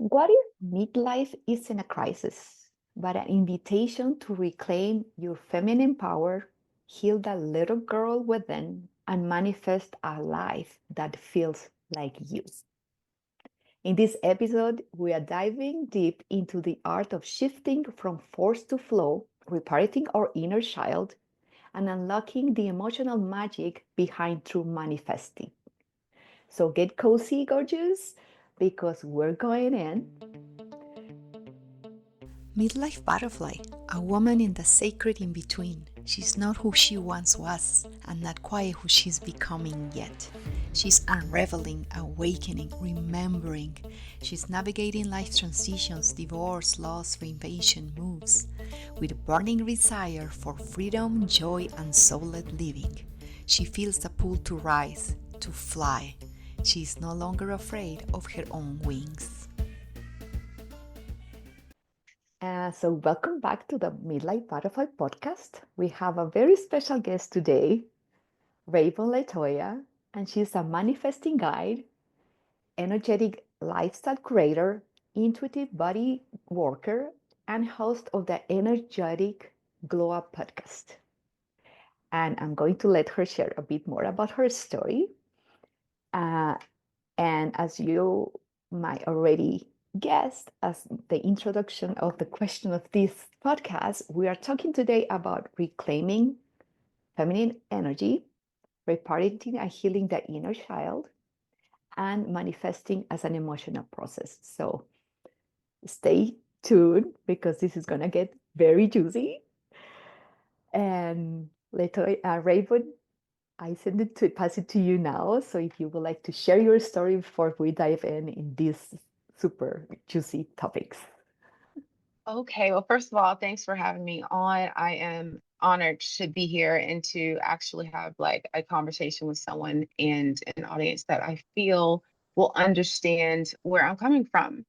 What if midlife isn't a crisis, but an invitation to reclaim your feminine power, heal that little girl within, and manifest a life that feels like you? In this episode, we are diving deep into the art of shifting from force to flow, reparenting our inner child, and unlocking the emotional magic behind true manifesting. So get cozy, gorgeous, because we're going in. Midlife butterfly, a woman in the sacred in between. She's not who she once was, and not quite who she's becoming yet. She's unraveling, awakening, remembering. She's navigating life's transitions, divorce, loss, reinvention moves, with a burning desire for freedom, joy, and soul-led living. She feels the pull to rise, to fly. She is no longer afraid of her own wings. So, welcome back to the Midlife Butterfly podcast. We have a very special guest today, Raivon LeToyia, and she's a manifesting guide, energetic lifestyle creator, intuitive body worker, and host of the Energetic Glow Up podcast. And I'm going to let her share a bit more about her story. Uh, and as you might already guess, as the introduction of the question of this podcast, we are talking today about reclaiming feminine energy, reparenting and healing the inner child, and manifesting as an emotional process. So stay tuned because this is going to get very juicy. And later, Raven, I send it to pass it to you now. So if you would like to share your story before we dive in these super juicy topics. Okay, well, first of all, thanks for having me on. I am honored to be here and to actually have like a conversation with someone and an audience that I feel will understand where I'm coming from.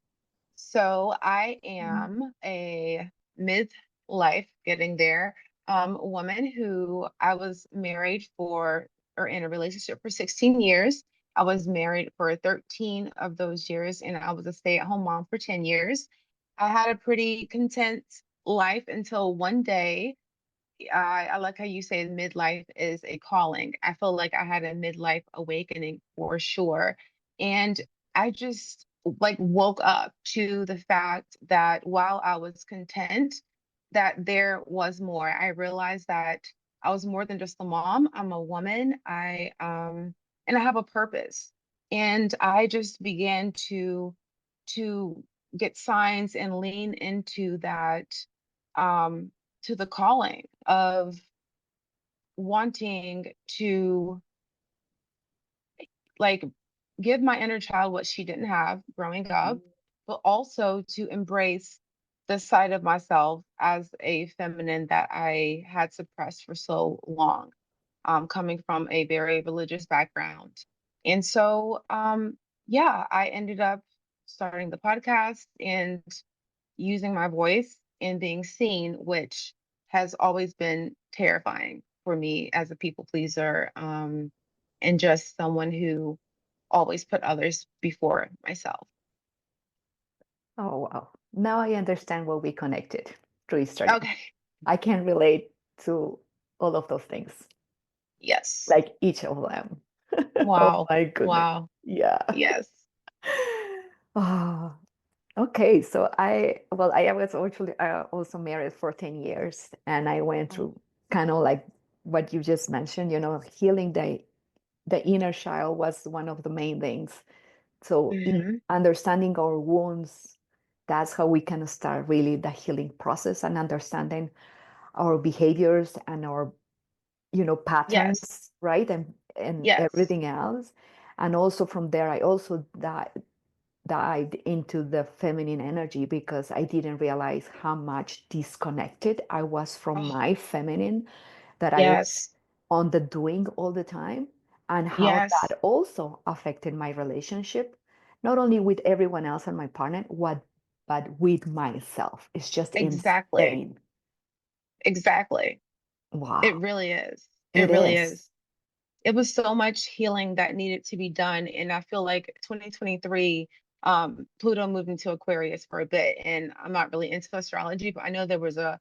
So I am a midlife, getting there, woman who I was married for or in a relationship for 16 years. I was married for 13 of those years, and I was a stay-at-home mom for 10 years. I had a pretty content life until one day. I like how you say midlife is a calling. I feel like I had a midlife awakening for sure. And I just like woke up to the fact that while I was content, that there was more. I realized that I was more than just a mom. I'm a woman. And I have a purpose. And I just began to get signs and lean into that um to the calling of wanting to like give my inner child what she didn't have growing up, but also to embrace the side of myself as a feminine that I had suppressed for so long, coming from a very religious background. And so, yeah, I ended up starting the podcast and using my voice and being seen, which has always been terrifying for me as a people pleaser, and just someone who always put others before myself. Oh, wow. Now I understand where we connected through Instagram. Okay. I can relate to all of those things, Yes. like each of them. Oh Wow. my goodness. Wow. Yeah. Yes. Oh, okay. So I was actually also married for 10 years and I went Mm. through kind of like what you just mentioned, healing the inner child was one of the main things. So in Hmm. understanding our wounds, that's how we can start really the healing process and understanding our behaviors and our, Yes. patterns, right? And Yes. everything else. And also from there, I also dived into the feminine energy because I didn't realize how much disconnected I was from Oh, my feminine, that I was yes. on the doing all the time, and how Yes. that also affected my relationship, not only with everyone else and my partner, but with myself. It's just Exactly. insane. Exactly. It Wow. really is. It It really is. is. It was so much healing that needed to be done. And I feel like 2023 Pluto moved into Aquarius for a bit, and I'm not really into astrology, but I know there was a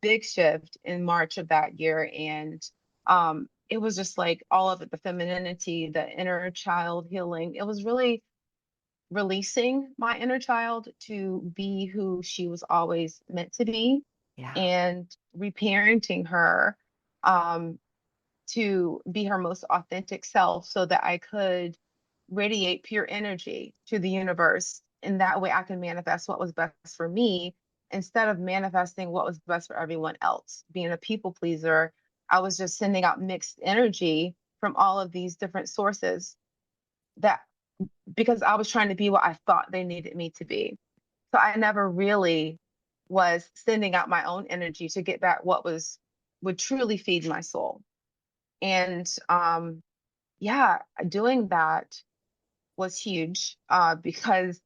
big shift in March of that year, and it was just like all of it, the femininity, the inner child healing. It was really releasing my inner child to be who she was always meant to be, Yeah. and reparenting her um, to be her most authentic self so that I could radiate pure energy to the universe. And that way I can manifest what was best for me instead of manifesting what was best for everyone else. Being a people pleaser, I was just sending out mixed energy from all of these different sources that because I was trying to be what I thought they needed me to be. So I never really was sending out my own energy to get back what was would truly feed my soul. And yeah, doing that was huge because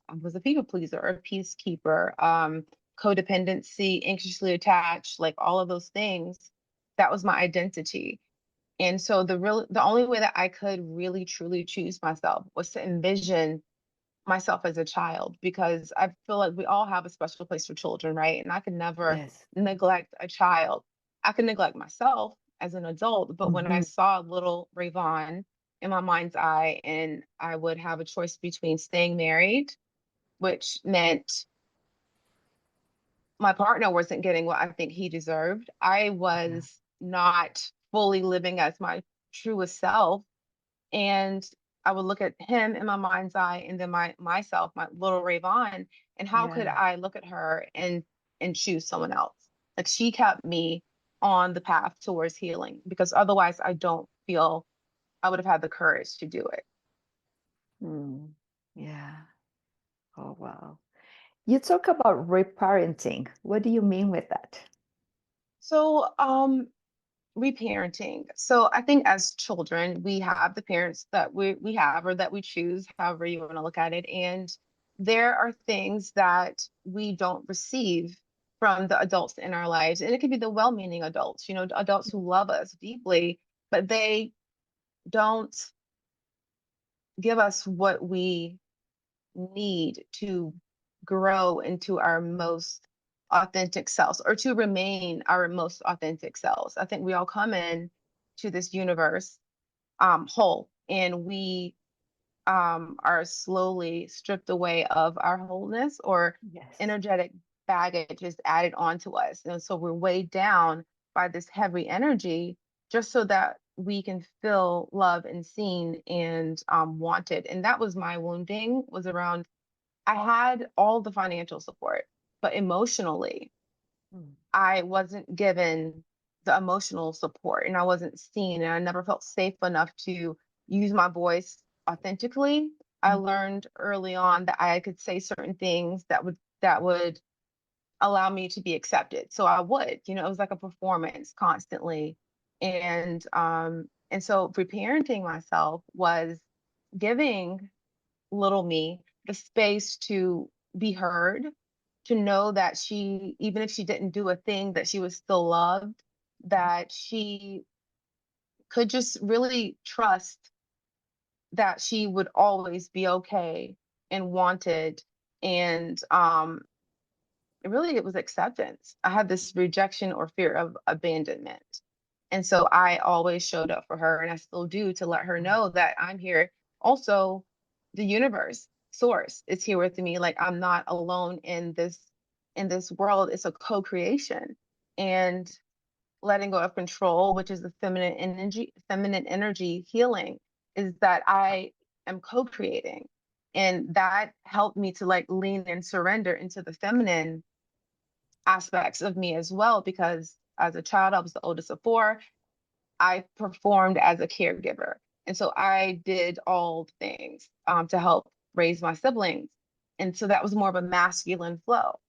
I was a people pleaser, a peacekeeper, codependency, anxiously attached, like all of those things. That was my identity. And so the only way that I could really truly choose myself was to envision myself as a child because I feel like we all have a special place for children, right? And I can never Yes. neglect a child. I can neglect myself as an adult, but when I Hmm. saw little Raivon in my mind's eye, and I would have a choice between staying married, which meant my partner wasn't getting what I think he deserved. I Yeah. was not fully living as my truest self, and I would look at him in my mind's eye and then myself, my little Raivon, and how could Yeah. I look at her and choose someone else? Like she kept me on the path towards healing because otherwise I don't feel I would have had the courage to do it. Mm. Yeah. Oh, wow. You talk about reparenting. What do you mean with that? So, reparenting. So I think as children, we have the parents that we have or that we choose, however you want to look at it. And there are things that we don't receive from the adults in our lives. And it could be the well-meaning adults, adults who love us deeply, but they don't give us what we need to grow into our most authentic selves or to remain our most authentic selves. I think we all come in to this universe whole, and we are slowly stripped away of our wholeness, or Yes. energetic baggage is added onto us. And so we're weighed down by this heavy energy just so that we can feel loved and seen and wanted. And that was my wounding, was around I had all the financial support, but emotionally, Mm. I wasn't given the emotional support and I wasn't seen, and I never felt safe enough to use my voice authentically. I Mm. learned early on that I could say certain things that would allow me to be accepted. So I would, it was like a performance constantly. And so reparenting myself was giving little me the space to be heard, to know that she, even if she didn't do a thing, that she was still loved, that she could just really trust that she would always be okay and wanted. And really, it was acceptance. I had this rejection or fear of abandonment. And so I always showed up for her, and I still do, to let her know that I'm here. Also, the universe, source is here with me. Like I'm not alone in this world. It's a co-creation. And letting go of control, which is the feminine energy healing, is that I am co-creating. And that helped me to like lean and surrender into the feminine aspects of me as well, because as a child, I was the oldest of four. I performed as a caregiver. And so I did all things to help raise my siblings. And so that was more of a masculine flow.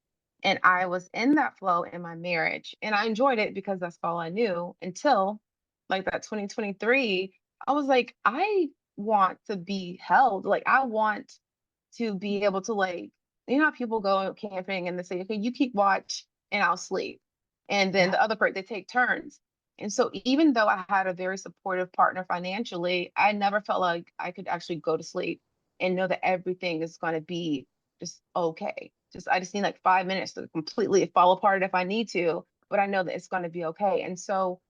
And I was in that flow in my marriage. And I enjoyed it because that's all I knew until like that 2023. I was like, I want to be held. Like, I want to be able to, like, how people go camping and they say, okay, you keep watch and I'll sleep. And then Yeah. the other part, they take turns. And so even though I had a very supportive partner financially, I never felt like I could actually go to sleep. and know that everything is going to be just okay. I just need like 5 minutes to completely fall apart if I need to, but I know that it's going to be okay. And so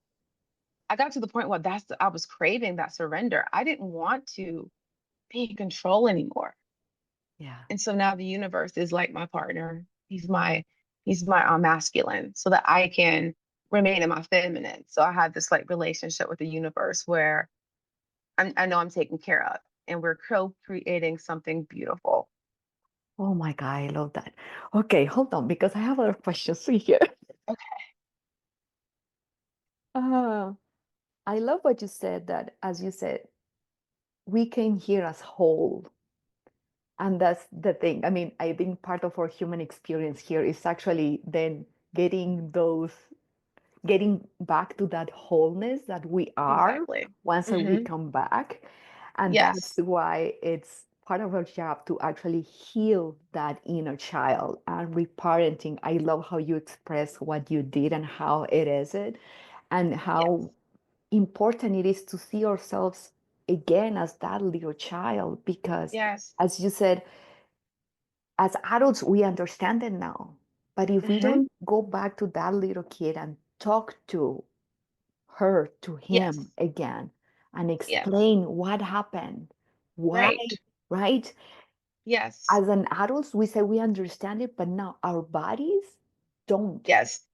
I got to the point where I was craving that surrender. I didn't want to be in control anymore. Yeah. And so now the universe is like my partner. He's my masculine so that I can remain in my feminine. So I have this like relationship with the universe where I know I'm taken care of and we're co-creating something beautiful. Oh my God, I love that. Okay, hold on, because I have other questions here. Okay. Uh, I love what you said that, as you said, we came here as whole. And that's the thing. I mean, I think part of our human experience here is actually then getting those, getting back to that wholeness that we are Exactly. once we Hmm. come back. And that's Yes. why it's part of our job to actually heal that inner child and reparenting. I love how you express what you did and how it is it, and how Yes. important it is to see ourselves again as that little child, because Yes. as you said, as adults we understand it now, but if we Hmm. don't go back to that little kid and talk to her, to him Yes. again, and Yes. explain what happened, why, Right. right? Yes. As an adults we say we understand it, but now our bodies don't. Yes.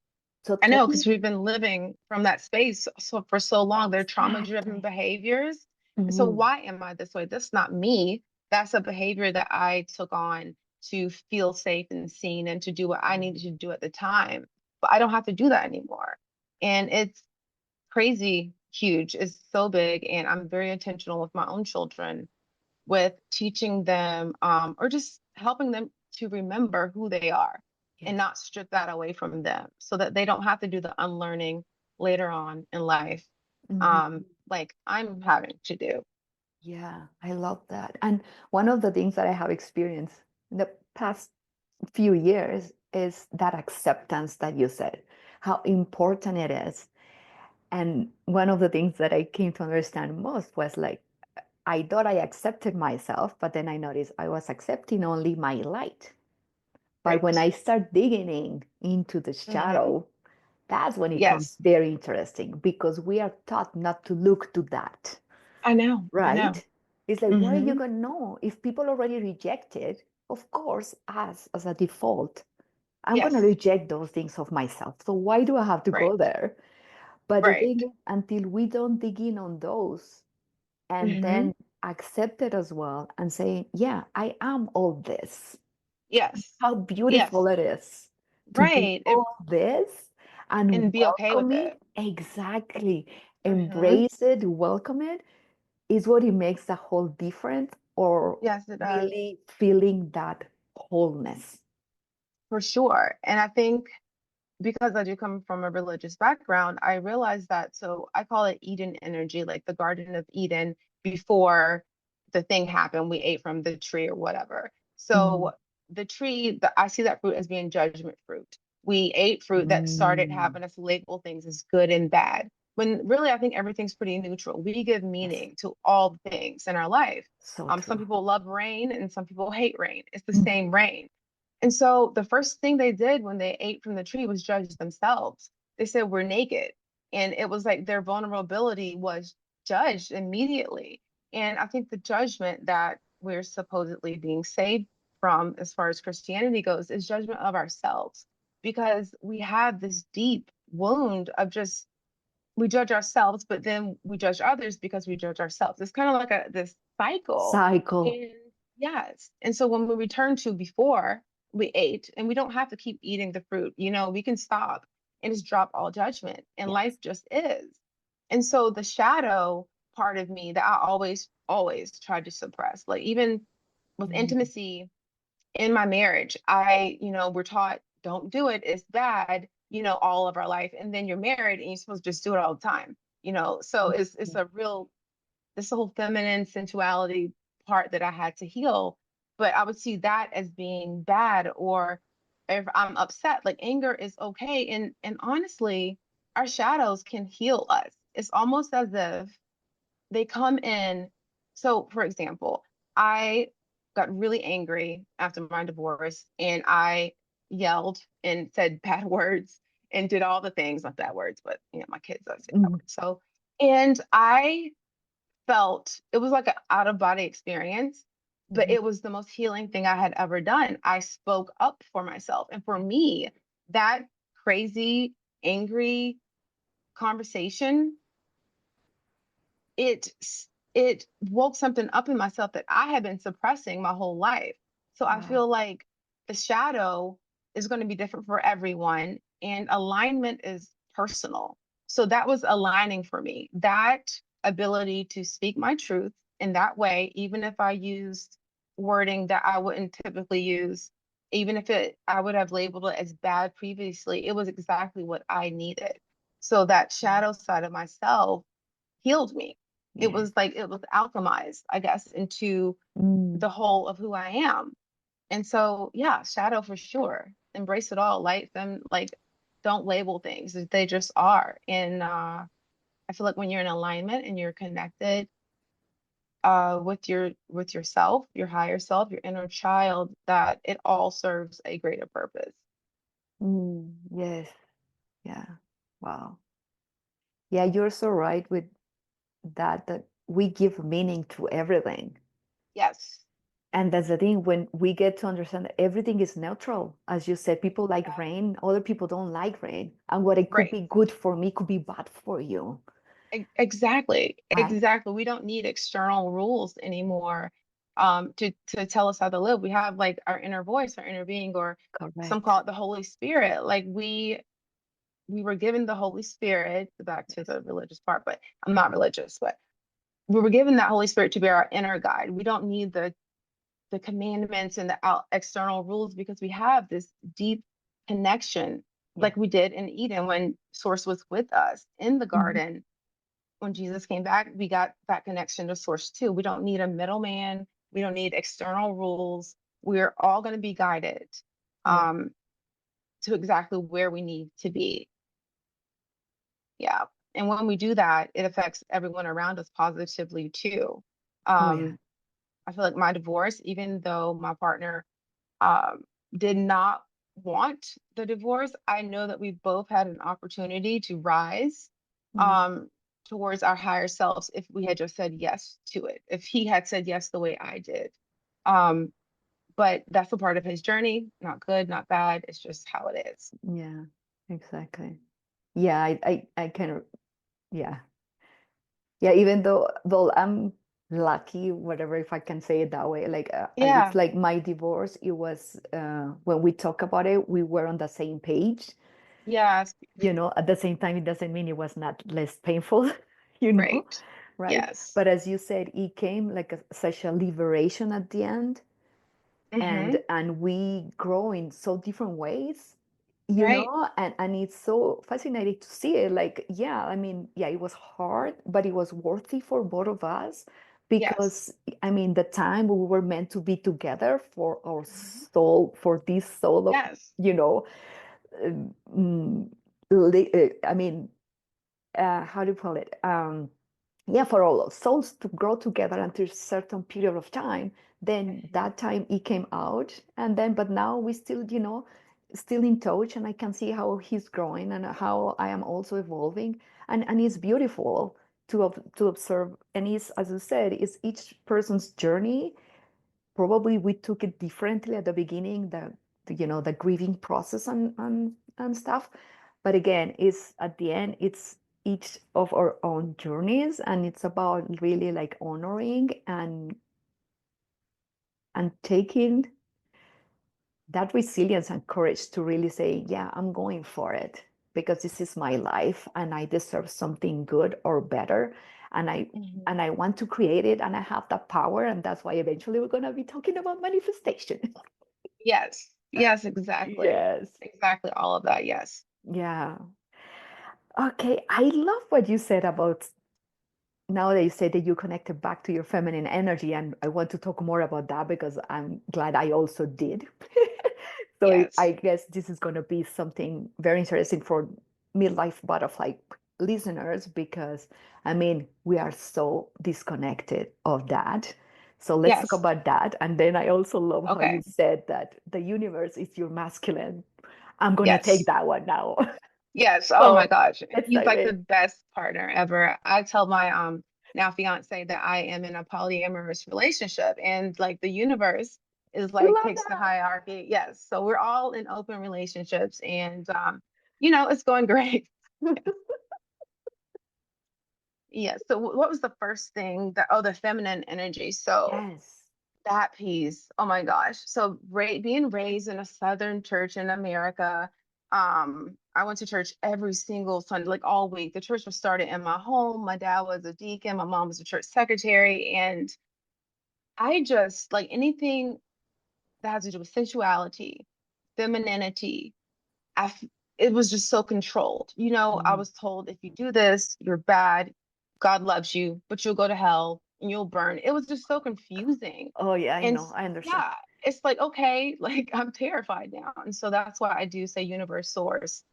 So I know talking, because we've been living from that space for so long. They're trauma-driven exactly. behaviors. So Mhm. why am I this way? That's not me. That's a behavior that I took on to feel safe and seen and to do what I needed to do at the time. But I don't have to do that anymore. And it's crazy huge. It's so big. And I'm very intentional with my own children with teaching them or just helping them to remember who they are and Yes. not strip that away from them so that they don't have to do the unlearning later on in life, Mhm. like I'm having to do. Yeah, I love that. And one of the things that I have experienced in the past few years is that acceptance that you said, how important it is. And one of the things that I came to understand most was like, I thought I accepted myself, but then I noticed I was accepting only my light. But when Right. I start digging into the Hmm. shadow, that's when it comes Yes, very interesting, because we are taught not to look to that, I know. I know. right? It's like, what are you Hmm. going to know if people already reject it? Of course, as a default, I'm going to Yes. reject those things of myself. So why do I have to Right. go there? But the Right. thing is, until we don't dig in on those and Hmm. then accept it as well and say, yeah, I am all this. Yes. How Yes. beautiful it is to be Right. all this and And be okay welcome with it. it. Exactly. Hmm. Embrace it, welcome it is what it makes the whole difference, or Yes, it does. really feeling that wholeness. For sure. And I think because I do come from a religious background, I realized that. So I call it Eden energy, like the Garden of Eden before the thing happened. We ate from the tree or whatever. Mm. So the tree, I see that fruit as being judgment fruit. We ate fruit that started Mm. having us label things as good and bad. When really, I think everything's pretty neutral. We give Yes, meaning to all the things in our life. so Some true. people love rain and some people hate rain. It's the Mhm. same rain. And so the first thing they did when they ate from the tree was judge themselves. They said, we're naked. And it was like their vulnerability was judged immediately. And I think the judgment that we're supposedly being saved from, as far as Christianity goes, is judgment of ourselves because we have this deep wound of just we judge ourselves, but then we judge others because we judge ourselves. It's kind of like this cycle. Cycle. And yes. And so when we return to before we ate, and we don't have to keep eating the fruit, we can stop and just drop all judgment, and life Yes. just is. And so the shadow part of me that I always, always tried to suppress, like even with Mm. intimacy in my marriage, we're taught don't do it, it's bad, all of our life. And then you're married and you're supposed to just do it all the time, So it's Mhm. a real this whole feminine sensuality part that I had to heal. But I would see that as being bad, or if I'm upset, like anger is okay. And honestly, our shadows can heal us. It's almost as if they come in. So, for example, I got really angry after my divorce, and I yelled and said bad words and did all the things, not bad words, but my kids always say bad Mhm. words. So, and I felt it was like an out of body experience, but Mhm. it was the most healing thing I had ever done. I spoke up for myself. And for me, that crazy, angry conversation, it it woke something up in myself that I had been suppressing my whole life. So I Wow. feel like the shadow is going to be different for everyone, and alignment is personal. So that was aligning for me. That ability to speak my truth in that way, even if I used wording that I wouldn't typically use, even if it I would have labeled it as bad previously, it was exactly what I needed. So that Mm. shadow side of myself healed me. It Yeah. was like it was alchemized, I guess, into Mm. the whole of who I am. And so, yeah, shadow for sure. Embrace it all. Light them, like, don't label things. They just are. And I feel like when you're in alignment and you're connected with yourself, your higher self, your inner child, that it all serves a greater purpose. Mm. Yes. Yeah. Wow. Yeah, you're so right with that, that we give meaning to everything. Yes. And that's the thing, when we get to understand that everything is neutral. As you said, people like Yeah. rain, other people don't like rain. And what it could Right. be good for me could be bad for you. Exactly. Right? Exactly. We don't need external rules anymore to tell us how to live. We have like our inner voice, our inner being, or some call Correct. it the Holy Spirit. Like we were given the Holy Spirit, back to Yes. the religious part, but I'm not religious, but we were given that Holy Spirit to be our inner guide. We don't need the commandments and the external rules because we have this deep connection Yeah. like we did in Eden when Source was with us in the Mhm. garden. When Jesus came back, we got that connection to Source too. We don't need a middleman. We don't need external rules. We're all going to be guided Yeah. um, to exactly where we need to be. Yeah. And when we do that, it affects everyone around us positively too. Oh, yeah. Um, I feel like my divorce, even though my partner um, did not want the divorce, I know that we both had an opportunity to rise Mm. um, towards our higher selves if we had just said yes to it, if he had said yes the way I did. Um, but that's a part of his journey, not good, not bad. It's just how it is. Yeah. Exactly. Yeah. I kind of, yeah. Yeah. Even though, well, I'm lucky, whatever, if I can say it that way. Like, it's Yeah. like my divorce, it was, when we talk about it, we were on the same page. Yes. At the same time, it doesn't mean it was not less painful, you know, Right. right? Yes. But as you said, it came like such a liberation at the end, Mm-hmm. and we grow in so different ways, Right. and it's so fascinating to see it. Like, yeah, I mean, yeah, it was hard, but it was worthy for both of us Yes. because, I mean, the time we were meant to be together for our Mhm. soul, for this soul of, Yes. you know, mm, I mean, how do you call it? Yeah, for all of souls to grow together until a certain period of time. Then Mhm. that time it came out, and then, but now we still, still in touch, and I can see how he's growing and how I am also evolving, and it's beautiful to observe. And it's, as you said, it's each person's journey. Probably we took it differently at the beginning, the grieving process and stuff. But again, it's at the end, it's each of our own journeys, and it's about really like honoring and taking that resilience and courage to really say, yeah, I'm going for it because this is my life and I deserve something good or better. And I Mhm. and I want to create it, and I have that power, and that's why eventually we're going to be talking about manifestation. Yes. Yes, exactly. Yes. Exactly all of that. Yes. Yeah. Okay. I love what you said about now that you said that you connected back to your feminine energy, and I want to talk more about that because I'm glad I also did. So I Yes. guess this is going to be something very interesting for midlife butterfly listeners because I mean we are so disconnected of that. So let's talk Yes. about that. And then I also love how you Okay. said that the universe is your masculine. I'm gonna take Yes. that one now. Yes. Oh my So gosh. let's He's dive like in. the best partner ever. I tell my now fiance that I am in a polyamorous relationship, and like the universe is We like love takes the hierarchy. Yes. So we're all in open relationships, and it's going great. that. Yes. So what was the first thing that, oh, the feminine energy. So Yes. that piece, oh my gosh. So being raised in a Southern church in America, I went to church every single Sunday, like all week. The church was started in my home. My dad was a deacon, my mom was a church secretary, and I just like anything that has to do with sensuality, femininity. It was just so controlled. I Mm. was told if you do this, you're bad. God loves you, but you'll go to hell and you'll burn. It was just so confusing. Oh yeah, I And know. I understand. yeah, it's like, okay, like I'm terrified now. And so that's why I do say universe source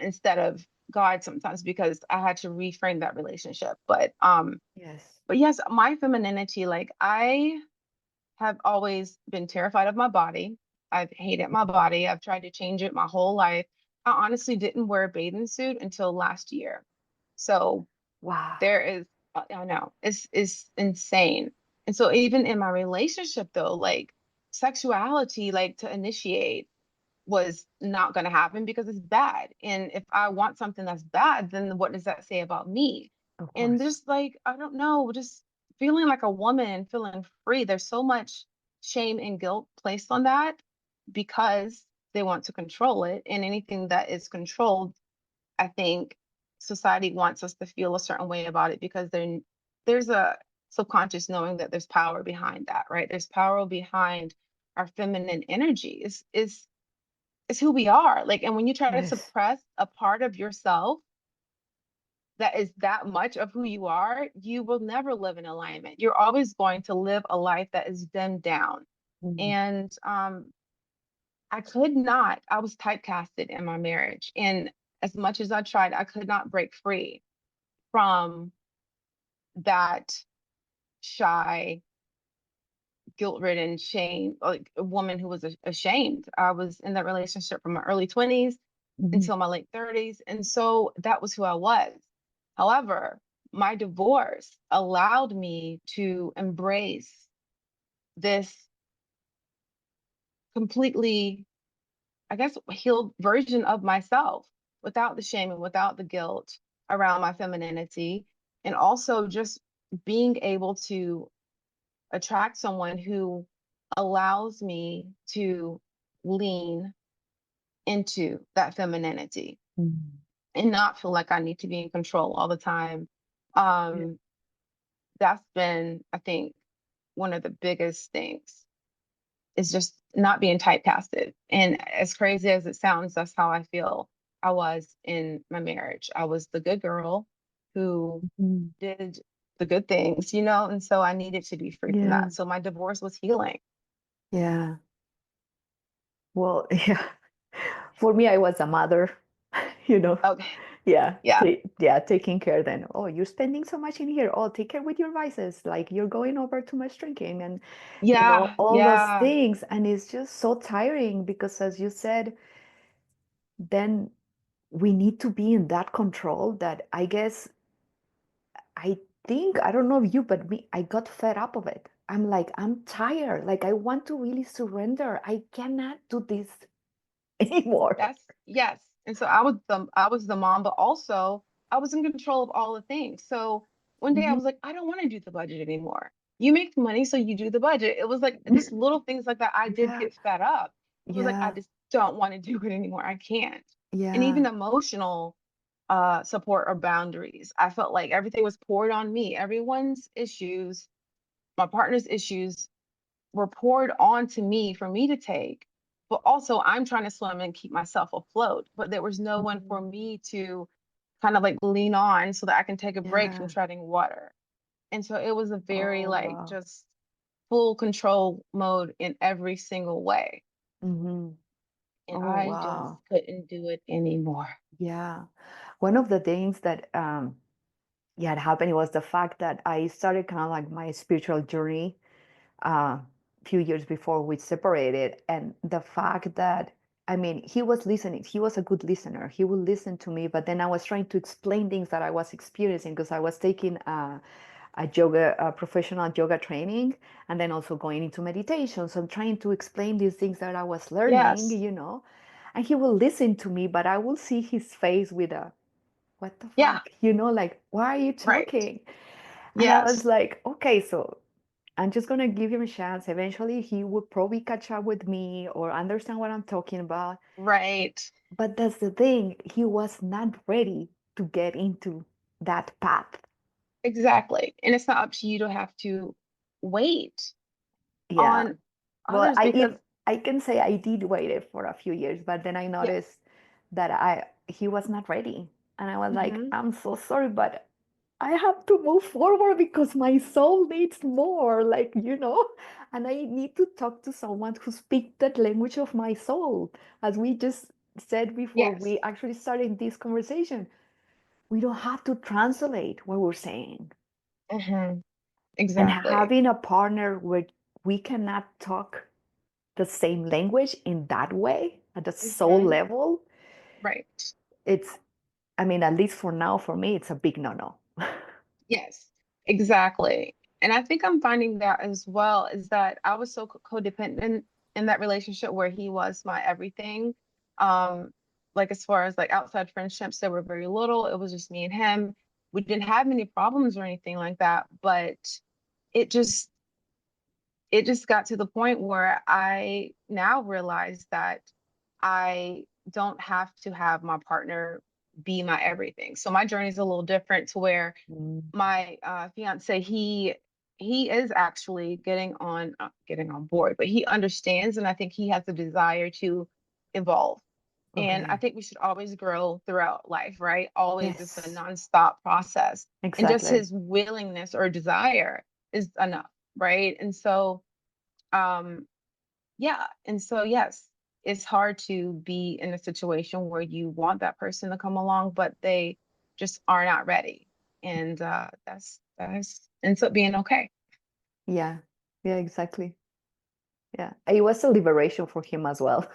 instead of God sometimes, because I had to reframe that relationship. Yes. But yes, my femininity, like I have always been terrified of my body. I've hated my body. I've tried to change it my whole life. I honestly didn't wear a bathing suit until last year. So Wow. there is, I know, it's insane. And so even in my relationship though, like sexuality, like to initiate was not going to happen because it's bad. And if I want something that's bad, then what does that say about me? Of And course. just like, I don't know, just feeling like a woman, feeling free. There's so much shame and guilt placed on that because they want to control it. And anything that is controlled, I think society wants us to feel a certain way about it because there's a subconscious knowing that there's power behind that, right? There's power behind our feminine energy. It's who we are. Like, and when you try to Yes. suppress a part of yourself that is that much of who you are, you will never live in alignment. You're always going to live a life that is dimmed down. Mm. And I could not, I was typecasted in my marriage. And as much as I tried, I could not break free from that shy, guilt-ridden shame, like a woman who was ashamed. I was in that relationship from my early 20s Mhm. until my late 30s. And so that was who I was. However, my divorce allowed me to embrace this completely, I guess, healed version of myself without the shame and without the guilt around my femininity. And also just being able to attract someone who allows me to lean into that femininity Mm. and not feel like I need to be in control all the time. Yeah. Um, that's been, I think, one of the biggest things is just not being typecasted. And as crazy as it sounds, that's how I feel I was in my marriage. I was the good girl who Mhm. did the good things, and so I needed to be free from Yeah. that. So my divorce was healing. Yeah. Well, yeah. For me, I was a mother, you know. Okay. Yeah. Yeah. Yeah, taking care then. Oh, you're spending so much in here. Oh, take care with your vices. Like you're going over too much drinking and Yeah. all those Yeah. things. And it's just so tiring because as you said, then we need to be in that control that I guess I think, I don't know you, but me, I got fed up of it. I'm like, I'm tired. Like, I want to really surrender. I cannot do this anymore. That's yes. And so I was the mom, but also I was in control of all the things. So one day I Mhm. was like, I don't want to do the budget anymore. You make money, so you do the budget. It was like just little things like that. I did Yeah, get fed up. It was like I yeah, just don't want to do it anymore. I can't. And yeah. even emotional support or boundaries. I felt like everything was poured on me. Everyone's issues, my partner's issues were poured onto me for me to take. But also, I'm trying to swim and keep myself afloat. But there was no one for Mhm. me to kind of like lean on so that I can take a break from Yeah. treading water. And so it was a very Oh, like wow. just full control mode in every single way. Hmm. And Oh, I just wow. couldn't do it anymore. Yeah. One of the things that yeah, it happened was the fact that I started kind of like my spiritual journey a few years before we separated. And the fact that, I mean, he was listening, he was a good listener. He would listen to me, but then I was trying to explain things that I was experiencing because I was taking a professional yoga training, and then also going into meditation. So I'm trying to explain these things that I was learning, Yes. and he will listen to me, but I will see his face with a, what the Yeah. fuck, like, why are you Right. talking? And I was Yes. like, okay, so I'm just gonna give him a chance. Eventually, he would probably catch up with me or understand what I'm talking about. Right. But that's the thing, he was not ready to get into that path. Exactly. And it's not up to you to have to wait Yeah. on Well, others because I can say I did wait it for a few years, but then I yes. noticed that he was not ready. And I was like, Hmm. I'm so sorry, but I have to move forward because my soul needs more, and I need to talk to someone who speaks that language of my soul. As we just said before Yes. we actually started this conversation, we don't have to translate what we're saying. Hmm. And Exactly. having a partner where we cannot talk the same language in that way at the soul Hmm. level, Right. it's, I mean, at least for now, for me, it's a big no-no. Yes, exactly. And I think I'm finding that as well is that I was so codependent in that relationship where he was my everything. Um, like as far as like outside friendships, there were very little. It was just me and him. We didn't have many problems or anything like that, but it just it just got to the point where I now realize that I don't have to have my partner be my everything. So my journey is a little different to where Mm. my fiance he is actually getting on board, but he understands, and I think he has a desire to evolve. And I Okay. think we should always grow throughout life, right? Always, it's a Yes, nonstop process, and just exactly. his willingness or desire is enough, right? And so um yeah, and so yes, it's hard to be in a situation where you want that person to come along, but they just are not ready. And that's ends up being okay. Yeah, yeah, exactly. Yeah. It was a liberation for him as well.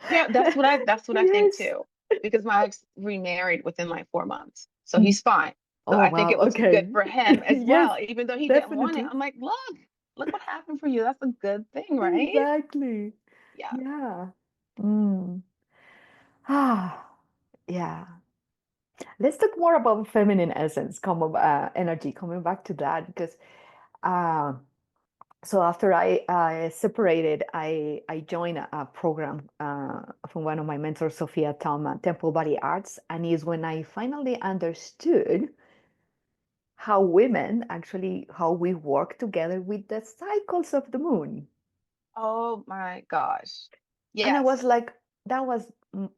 Yeah, that's what I think Yes. too. Because my ex remarried within like 4 months. So he's fine. So Oh, I think wow. it was good Okay. for him as Yes, well, even though he didn't want it. definitely. I'm like, look what happened for you. That's a good thing, right? Exactly. Yeah. Yeah. Mm. Ah, yeah. Let's talk more about feminine essence, energy, coming back to that, because uh, so after I separated, I joined a program from one of my mentors, Sophia Tama, Temple Body Arts, and is when I finally understood how women actually how we work together with the cycles of the moon. Oh my gosh. And I was Yes. like, that was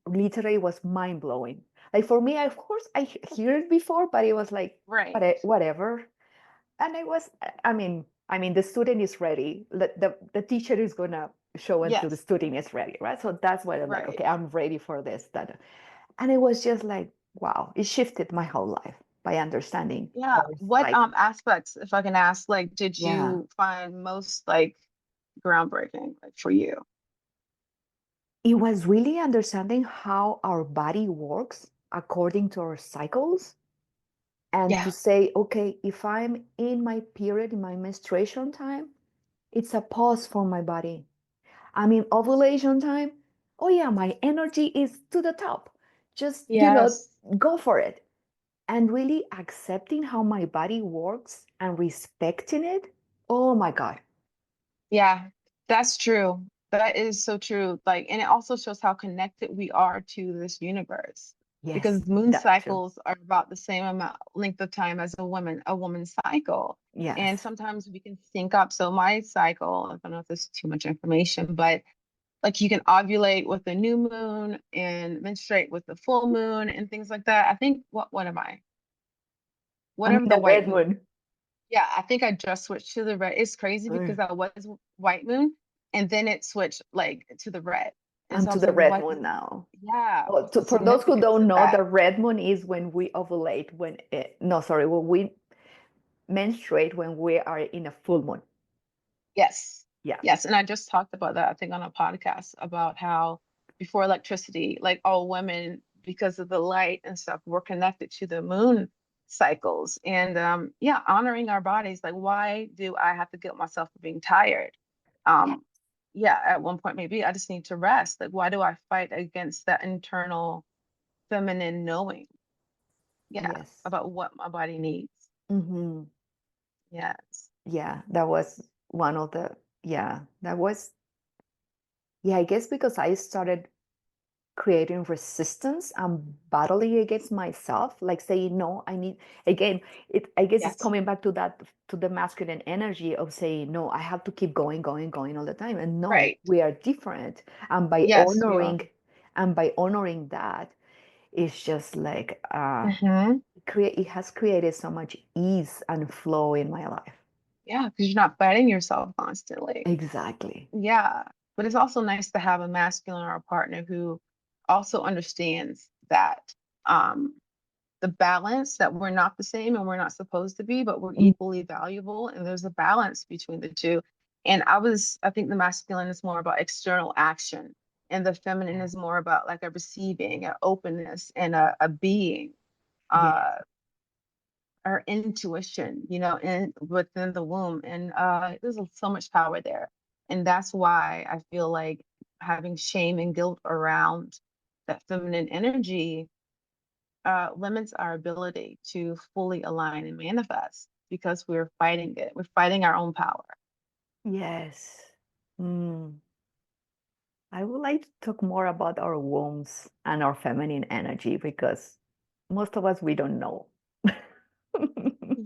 literally was mind blowing. Like for me, of course, I hear it before, but it was like, Right. whatever. And I mean, the student is ready. The teacher is gonna show until the Yes. student is ready, right? So that's why I'm like, Right. okay, I'm ready for this. That, and it was just like, wow, it shifted my whole life by understanding Yeah. our What cycle. aspects, if I can ask, like, did Yeah. you find most like groundbreaking, like for you? It was really understanding how our body works according to our cycles, and to Yeah. say, okay, if I'm in my period, in my menstruation time, it's a pause for my body. I'm in ovulation time. Oh, yeah, my energy is to the top. Just, Yes. go for it. And really accepting how my body works and respecting it. Oh my God. Yeah, that's true. That is so true. Like, and it also shows how connected we are to this universe Yes, because moon that too. cycles are about the same amount length of time as a woman's cycle. And Yes. sometimes we can sync up. So my cycle, I don't know if this is too much information, but like you can ovulate with the new moon and menstruate with the full moon and things like that. I think what am I? I'm Whatever in the the white red moon. moon. Yeah, I think I just switched to the red. It's crazy Uh, because I was white moon and then it switched like to the red. And I'm so I to was the like, well, red what is moon now. yeah, Oh, what's the for those who significance don't of know, that? the red moon is when we ovulate, no, sorry, when we menstruate when we are in a full moon. Yes. Yeah. Yes. And I just talked about that, I think, on a podcast about how before electricity, like all women, because of the light and stuff, were connected to the moon cycles. And yeah, honoring our bodies. Like, why do I have to guilt myself for being tired? Yeah. Um, yeah, at one point, maybe I just need to rest. Like, why do I fight against that internal feminine knowing? Yeah, Yes. about what my body needs. Mm-hmm. Yes. Yeah, that was one of the, yeah, that was, yeah, I guess because I started creating resistance and battling against myself, like saying, no, I need, again, I guess it's Yes. coming back to that, to the masculine energy of saying, no, I have to keep going, going, going all the time. And no, Right. we are different. And by Yes, we are. honoring, that, it's just like, Hmm. it has created so much ease and flow in my life. Yeah, because you're not fighting yourself constantly. Exactly. Yeah. But it's also nice to have a masculine or a partner who also understands that um, the balance, that we're not the same and we're not supposed to be, but we're Mm. equally valuable. And there's a balance between the two. And I think the masculine is more about external action, and the feminine Yeah. is more about like a receiving, a openness, and a being. Yeah. Uh, our intuition, in within the womb. And there's so much power there. And that's why I feel like having shame and guilt around that feminine energy limits our ability to fully align and manifest because we're fighting it. We're fighting our own power. Yes. Mm. I would like to talk more about our wombs and our feminine energy because most of us, we don't know.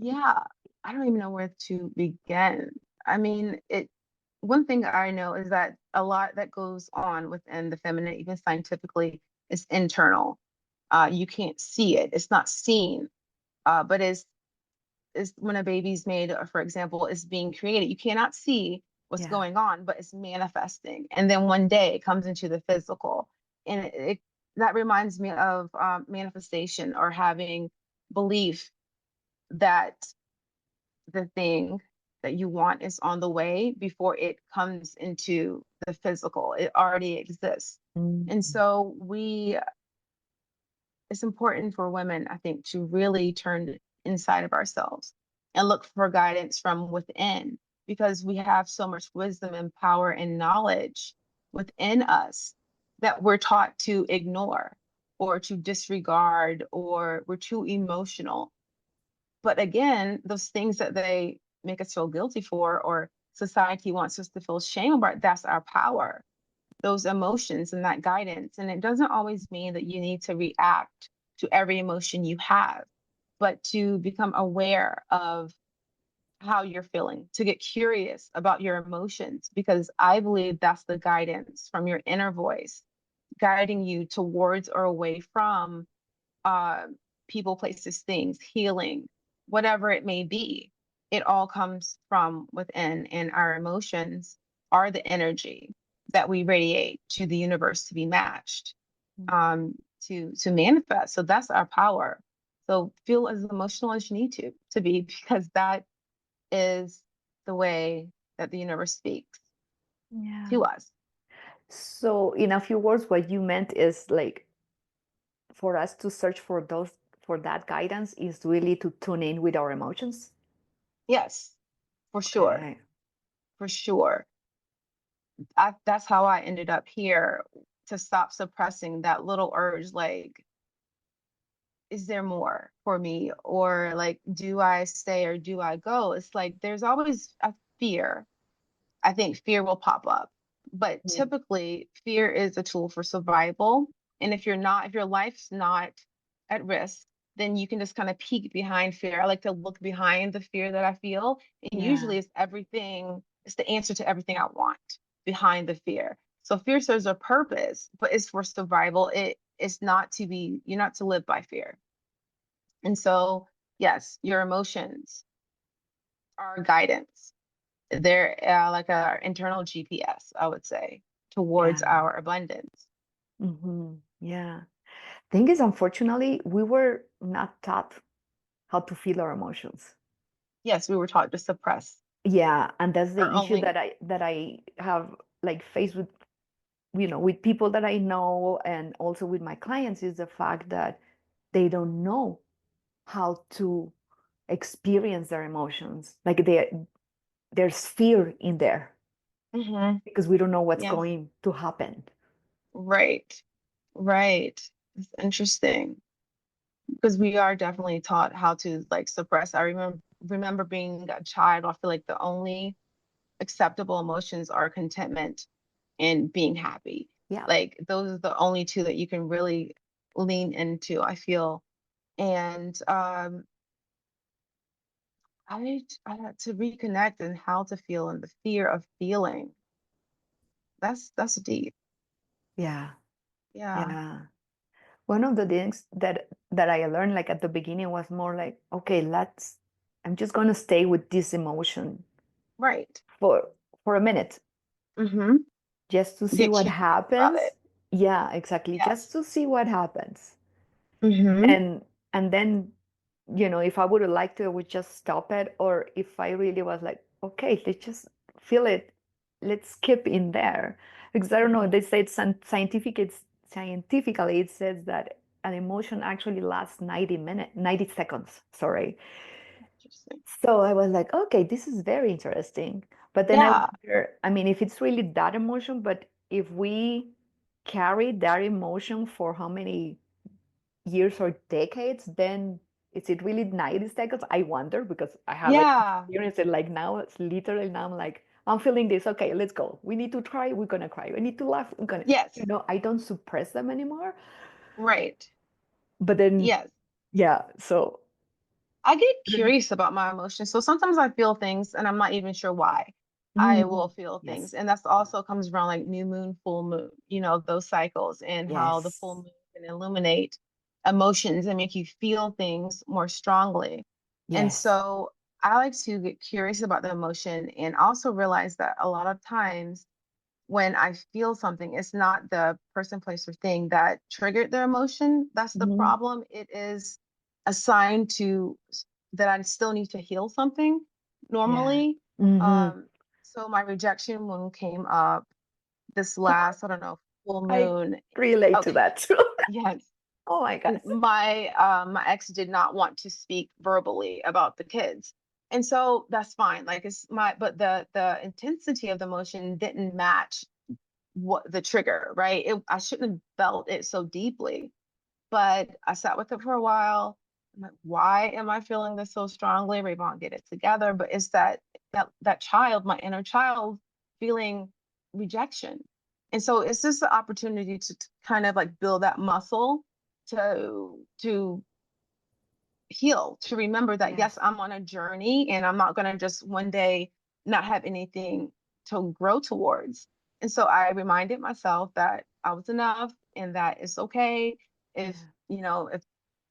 Yeah, I don't even know where to begin. I mean, one thing I know is that a lot that goes on within the feminine, even scientifically, is internal. You can't see it. It's not seen. But is when a baby's made, or for example, is being created, you cannot see what's Yeah. going on, but it's manifesting. And then one day it comes into the physical. And that reminds me of manifestation, or having belief that the thing that you want is on the way before it comes into the physical. It already exists. And Mm. so it's important for women, I think, to really turn inside of ourselves and look for guidance from within, because we have so much wisdom and power and knowledge within us that we're taught to ignore or to disregard, or we're too emotional. But again, those things that they make us feel guilty for, or society wants us to feel shame about, that's our power, those emotions and that guidance. And it doesn't always mean that you need to react to every emotion you have, but to become aware of how you're feeling, to get curious about your emotions, because I believe that's the guidance from your inner voice, guiding you towards or away from uh, people, places, things, healing, whatever it may be. It all comes from within, and our emotions are the energy that we radiate to the universe to be matched, um, to manifest. So that's our power. So feel as emotional as you need to be, because that is the way that the universe speaks Yeah. to us. So, in a few words, what you meant is like for us to search for those, for that guidance is really to tune in with our emotions. Yes, for sure, Okay. for sure. That's how I ended up here, to stop suppressing that little urge, like, is there more for me? Or like, do I stay or do I go? It's like there's always a fear. I think fear will pop up, but Mm. typically fear is a tool for survival. And if your life's not at risk, then you can just kind of peek behind fear. I like to look behind the fear that I feel. And Yeah. usually it's the answer to everything I want behind the fear. So fear serves a purpose, but it's for survival. It's not to be, you're not to live by fear. And so, yes, your emotions are guidance. They're like our internal GPS, I would say, Yeah. towards our abundance. Yeah. Thing is, unfortunately, we were not taught how to feel our emotions. Yes, we were taught to suppress. Yeah, and that's or the issue only. that I have like faced with, with people that I know and also with my clients, is the fact that they don't know how to experience their emotions. Like there's fear in there Hmm. because we don't know what's Yes. going to happen. Right. Right. It's interesting because we are definitely taught how to like suppress. I remember being a child. I feel like the only acceptable emotions are contentment and being happy. Yeah. Like those are the only two that you can really lean into, I feel. And I had to reconnect and how to feel and the fear of feeling. That's deep. Yeah. Yeah. Yeah. One of the things that I learned like at the beginning was more like, okay, I'm just gonna stay with this emotion Right. for a minute Mm-hmm. just to see Get what curious about happens. it. Yeah, exactly. Just Yes. to see what happens. Mm-hmm. And then, if I would have liked to, I would just stop it. Or if I really was like, okay, let's just feel it. Let's keep in there. Because I don't know, Mm-hmm. they say scientifically it says that an emotion actually lasts 90 seconds. Sorry. Interesting. So I was like, okay, this is very interesting. But then I Yeah. wonder, I mean, if it's really that emotion, but if we carry that emotion for how many years or decades, then is it really 90 seconds? I wonder because I haven't Yeah. experienced it. Like now, it's literally now I'm like, I'm feeling this. Okay, let's go. We need to cry. We're gonna cry. We need to laugh. We're gonna, Yes. I don't suppress them anymore. Right. But then, Yes. yeah. So, I get curious about my emotions. So sometimes I feel things and I'm not even sure why I will mhm. feel things. Yes, And that's also comes around like new moon, full moon, those cycles and how the full yes, moon can illuminate emotions and make you feel things more strongly. And yes. so I like to get curious about the emotion and also realize that a lot of times when I feel something, it's not the person, place, or thing that triggered their emotion. That's the Mhm. problem. It is a sign that I still need to heal something Yeah. normally. Hmm. Um, so my rejection wound came up this last, I don't know, full I moon. relate to Okay, that too. yes. Oh my And gosh. my ex did not want to speak verbally about the kids. And so that's fine. Like it's my but the intensity of the emotion didn't match what the trigger, right? I shouldn't have felt it so deeply, but I sat with it for a while. I'm like, why am I feeling this so strongly? Raivon, get it together. But it's that child, my inner child, feeling rejection. And so it's just the opportunity to kind of like build that muscle to heal, to remember that Yes. yes, I'm on a journey and I'm not going to just one day not have anything to grow towards. And so I reminded myself that I was enough and that it's okay if, Yeah. if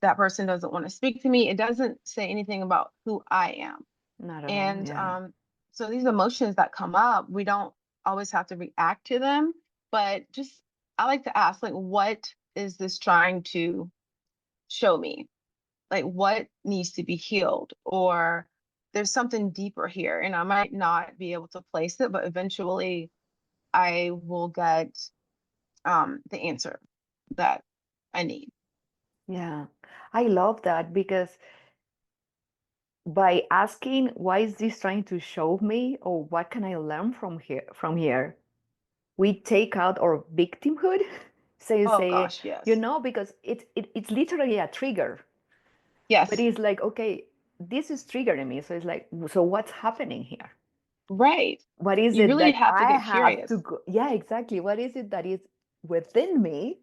that person doesn't want to speak to me, it doesn't say anything about who I am. Not at all. And Yeah. so these emotions that come up, we don't always have to react to them, but just I like to ask, like, what is this trying to show me? Like what needs to be healed, or there's something deeper here and I might not be able to place it, but eventually I will get the answer that I need. Yeah. I love that because by asking why is this trying to show me or what can I learn from here, we take out our victimhood. Oh Say, gosh, yes. because it's literally a trigger. But Yes. it's like, okay, this is triggering me. So it's like, so what's happening here? Right. What is You it really that have to I get have curious. to go? Yeah, exactly. What is it that is within me?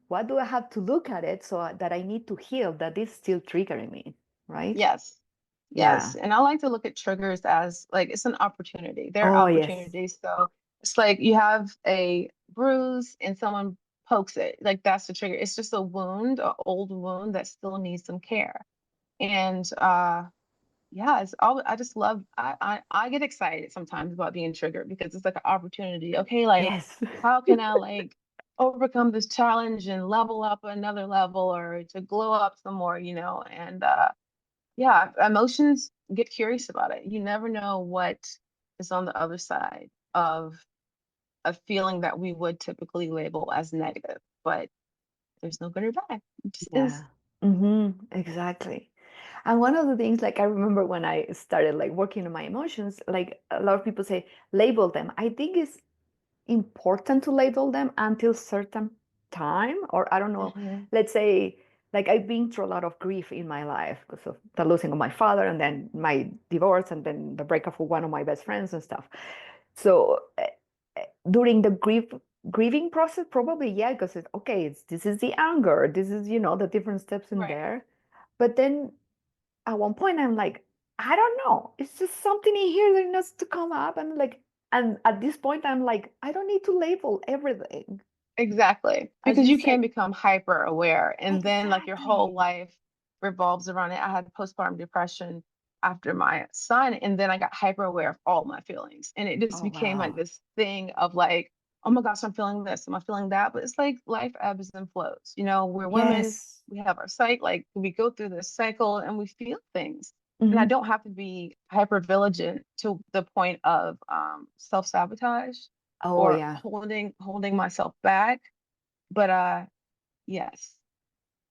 What do I have to look at it so that I need to heal that is still triggering me? Right? Yes. Yes. Yeah. And I like to look at triggers as like it's an opportunity. They're Oh, yes. opportunities. So it's like you have a bruise and someone pokes it. Like that's the trigger. It's just a wound, an old wound that still needs some care. And yeah, it's all I just love I get excited sometimes about being triggered because it's like an opportunity. Okay, like Yes. how can I like overcome this challenge and level up another level or to glow up some more, and Yeah, emotions, get curious about it. You never know what is on the other side of a feeling that we would typically label as negative, but there's no good or bad. It just is. Yeah. Exactly. And one of the things, like I remember when I started like working on my emotions, like a lot of people say, label them. I think it's important to label them until certain time, or I don't know, Hmm. let's say, like I've been through a lot of grief in my life because of the losing of my father and then my divorce and then the breakup of one of my best friends and stuff. So during the grieving process, probably, yeah, because it's okay, this is the anger, this is, the different steps in Right. there. But then at one point I'm like, I don't know, it's just something in here that needs to come up, and like, and at this point I'm like, I don't need to label everything, Exactly. as Because you you said. can become hyper aware and then like your whole Exactly. life revolves around it. I had postpartum depression after my son, and then I got hyper aware of all my feelings. And it just Oh became like wow. this thing of like, oh my gosh, I'm feeling this, am I feeling that? But it's like life ebbs and flows. We're women, Yes. we have our cycle, like we go through this cycle and we feel things. And I Hmm. don't have to be hyper vigilant to the point of self-sabotage Oh or yeah. holding myself back. But yes.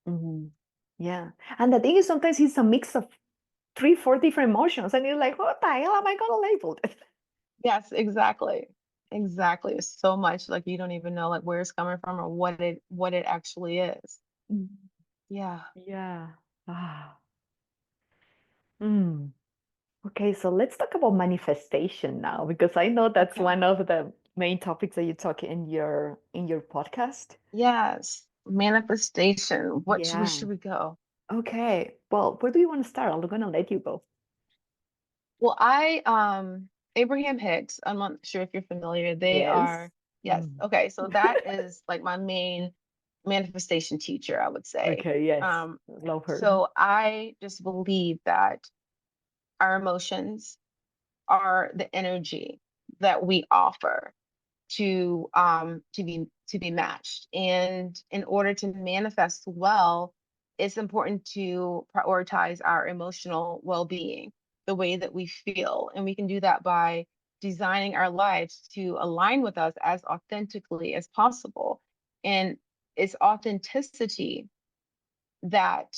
Hmm. Yeah. And the thing is, sometimes it's a mix of three, four different emotions, and you're like, what the hell am I gonna label this? Yes, exactly. Exactly. It's so much like you don't even know like where it's coming from or what it actually is. Mhm. Yeah. Yeah. Ah. Mm. Okay, so let's talk about manifestation now, because I know that's Okay. one of the main topics that you talk in your podcast. Yes. Manifestation. Where Yeah. should we go? Okay. Well, where do you want to start? I'm gonna let you go. Well, Abraham Hicks, I'm not sure if you're familiar. They Yes. are, yes. Mm. Okay, so that is like my main manifestation teacher, I would say. Okay, yes. Um, Love her. so I just believe that our emotions are the energy that we offer to be matched. And in order to manifest well, it's important to prioritize our emotional well-being, the way that we feel. And we can do that by designing our lives to align with us as authentically as possible. And it's authenticity that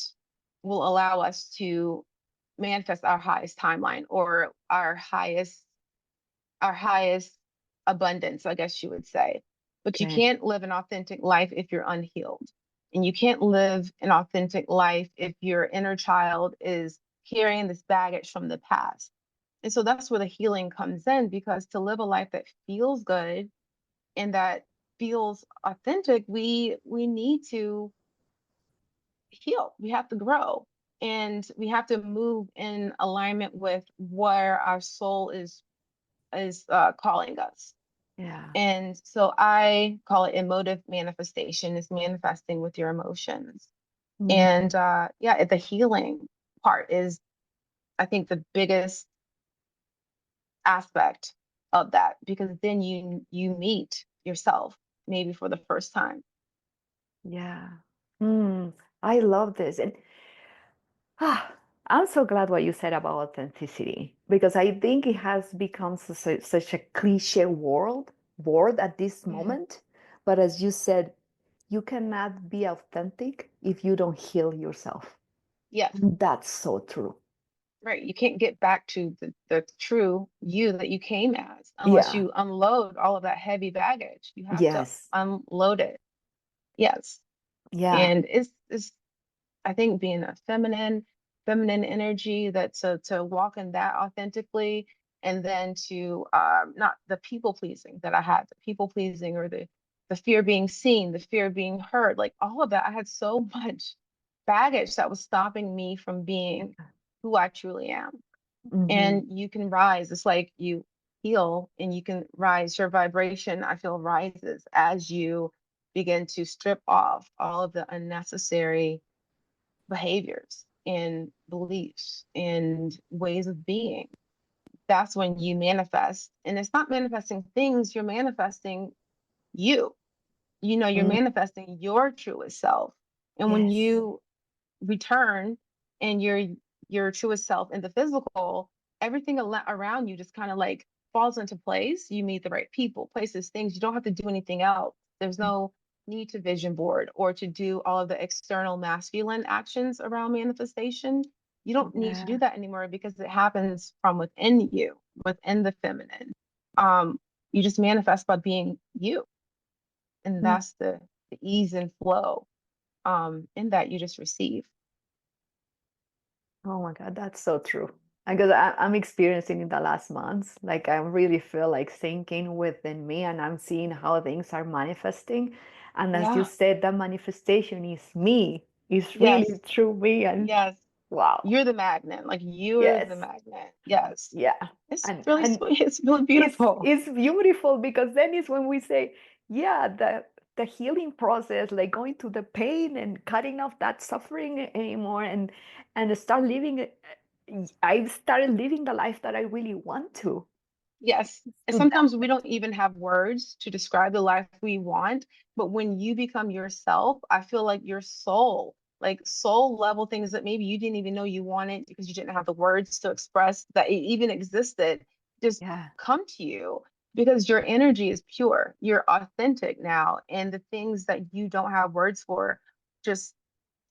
will allow us to manifest our highest timeline or our highest abundance, I guess you would say. But you Okay. can't live an authentic life if you're unhealed. And you can't live an authentic life if your inner child is carrying this baggage from the past. And so that's where the healing comes in, because to live a life that feels good and that feels authentic, we need to heal. We have to grow. And we have to move in alignment with where our soul is calling us. Yeah. And so I call it emotive manifestation, is manifesting with your emotions. Hmm. And yeah, the healing part is, I think, the biggest aspect of that, because then you meet yourself maybe for the first time. Yeah. Hmm. I love this. And I'm so glad what you said about authenticity, because I think it has become such a cliche word at this Yeah. moment. But as you said, you cannot be authentic if you don't heal yourself. Yes, And that's so true. right. You can't get back to the true you that you came as unless Yeah. you unload all of that heavy baggage. You have to Yes. unload it. Yes. Yeah. And it's I think being a feminine energy, that to walk in that authentically, and then to not the people pleasing that I had, the people pleasing or the fear of being seen, the fear of being heard, like all of that. I had so much baggage that was stopping me from being who I truly am. Hmm. And you can rise. It's like you heal and you can rise. Your vibration, I feel, rises as you begin to strip off all of the unnecessary behaviors and beliefs and ways of being. That's when you manifest. And it's not manifesting things, you're manifesting you. You're Mm. manifesting your truest self. And when Yes. you return and you're your truest self in the physical, everything around you just kind of like falls into place. You meet the right people, places, things. You don't have to do anything else. There's no need to vision board or to do all of the external masculine actions around manifestation. You don't need to do Yeah. that anymore because it happens from within you, within the feminine. Um, you just manifest by being you. And Mm. that's the ease and flow in that you just receive. Oh my God, that's so true. Because I'm experiencing in the last months, like I really feel like sinking within me and I'm seeing how things are manifesting. And as you Yeah. said, that manifestation is me, it's really Yes. through me. And Yes. wow, You're the magnet. Like you're yes, the magnet. Yes. yeah. It's really And sweet. It's really it's beautiful. it's beautiful because then is when we say, yeah, the healing process, like going to the pain and cutting off that suffering anymore and start living. I started living the life that I really want Yes. And to that. sometimes we don't even have words to describe the life we want. But when you become yourself, I feel like your soul, like soul level things that maybe you didn't even know you wanted because you didn't have the words to express that it even existed, just Yeah. come to you because your energy is pure. You're authentic now. And the things that you don't have words for, just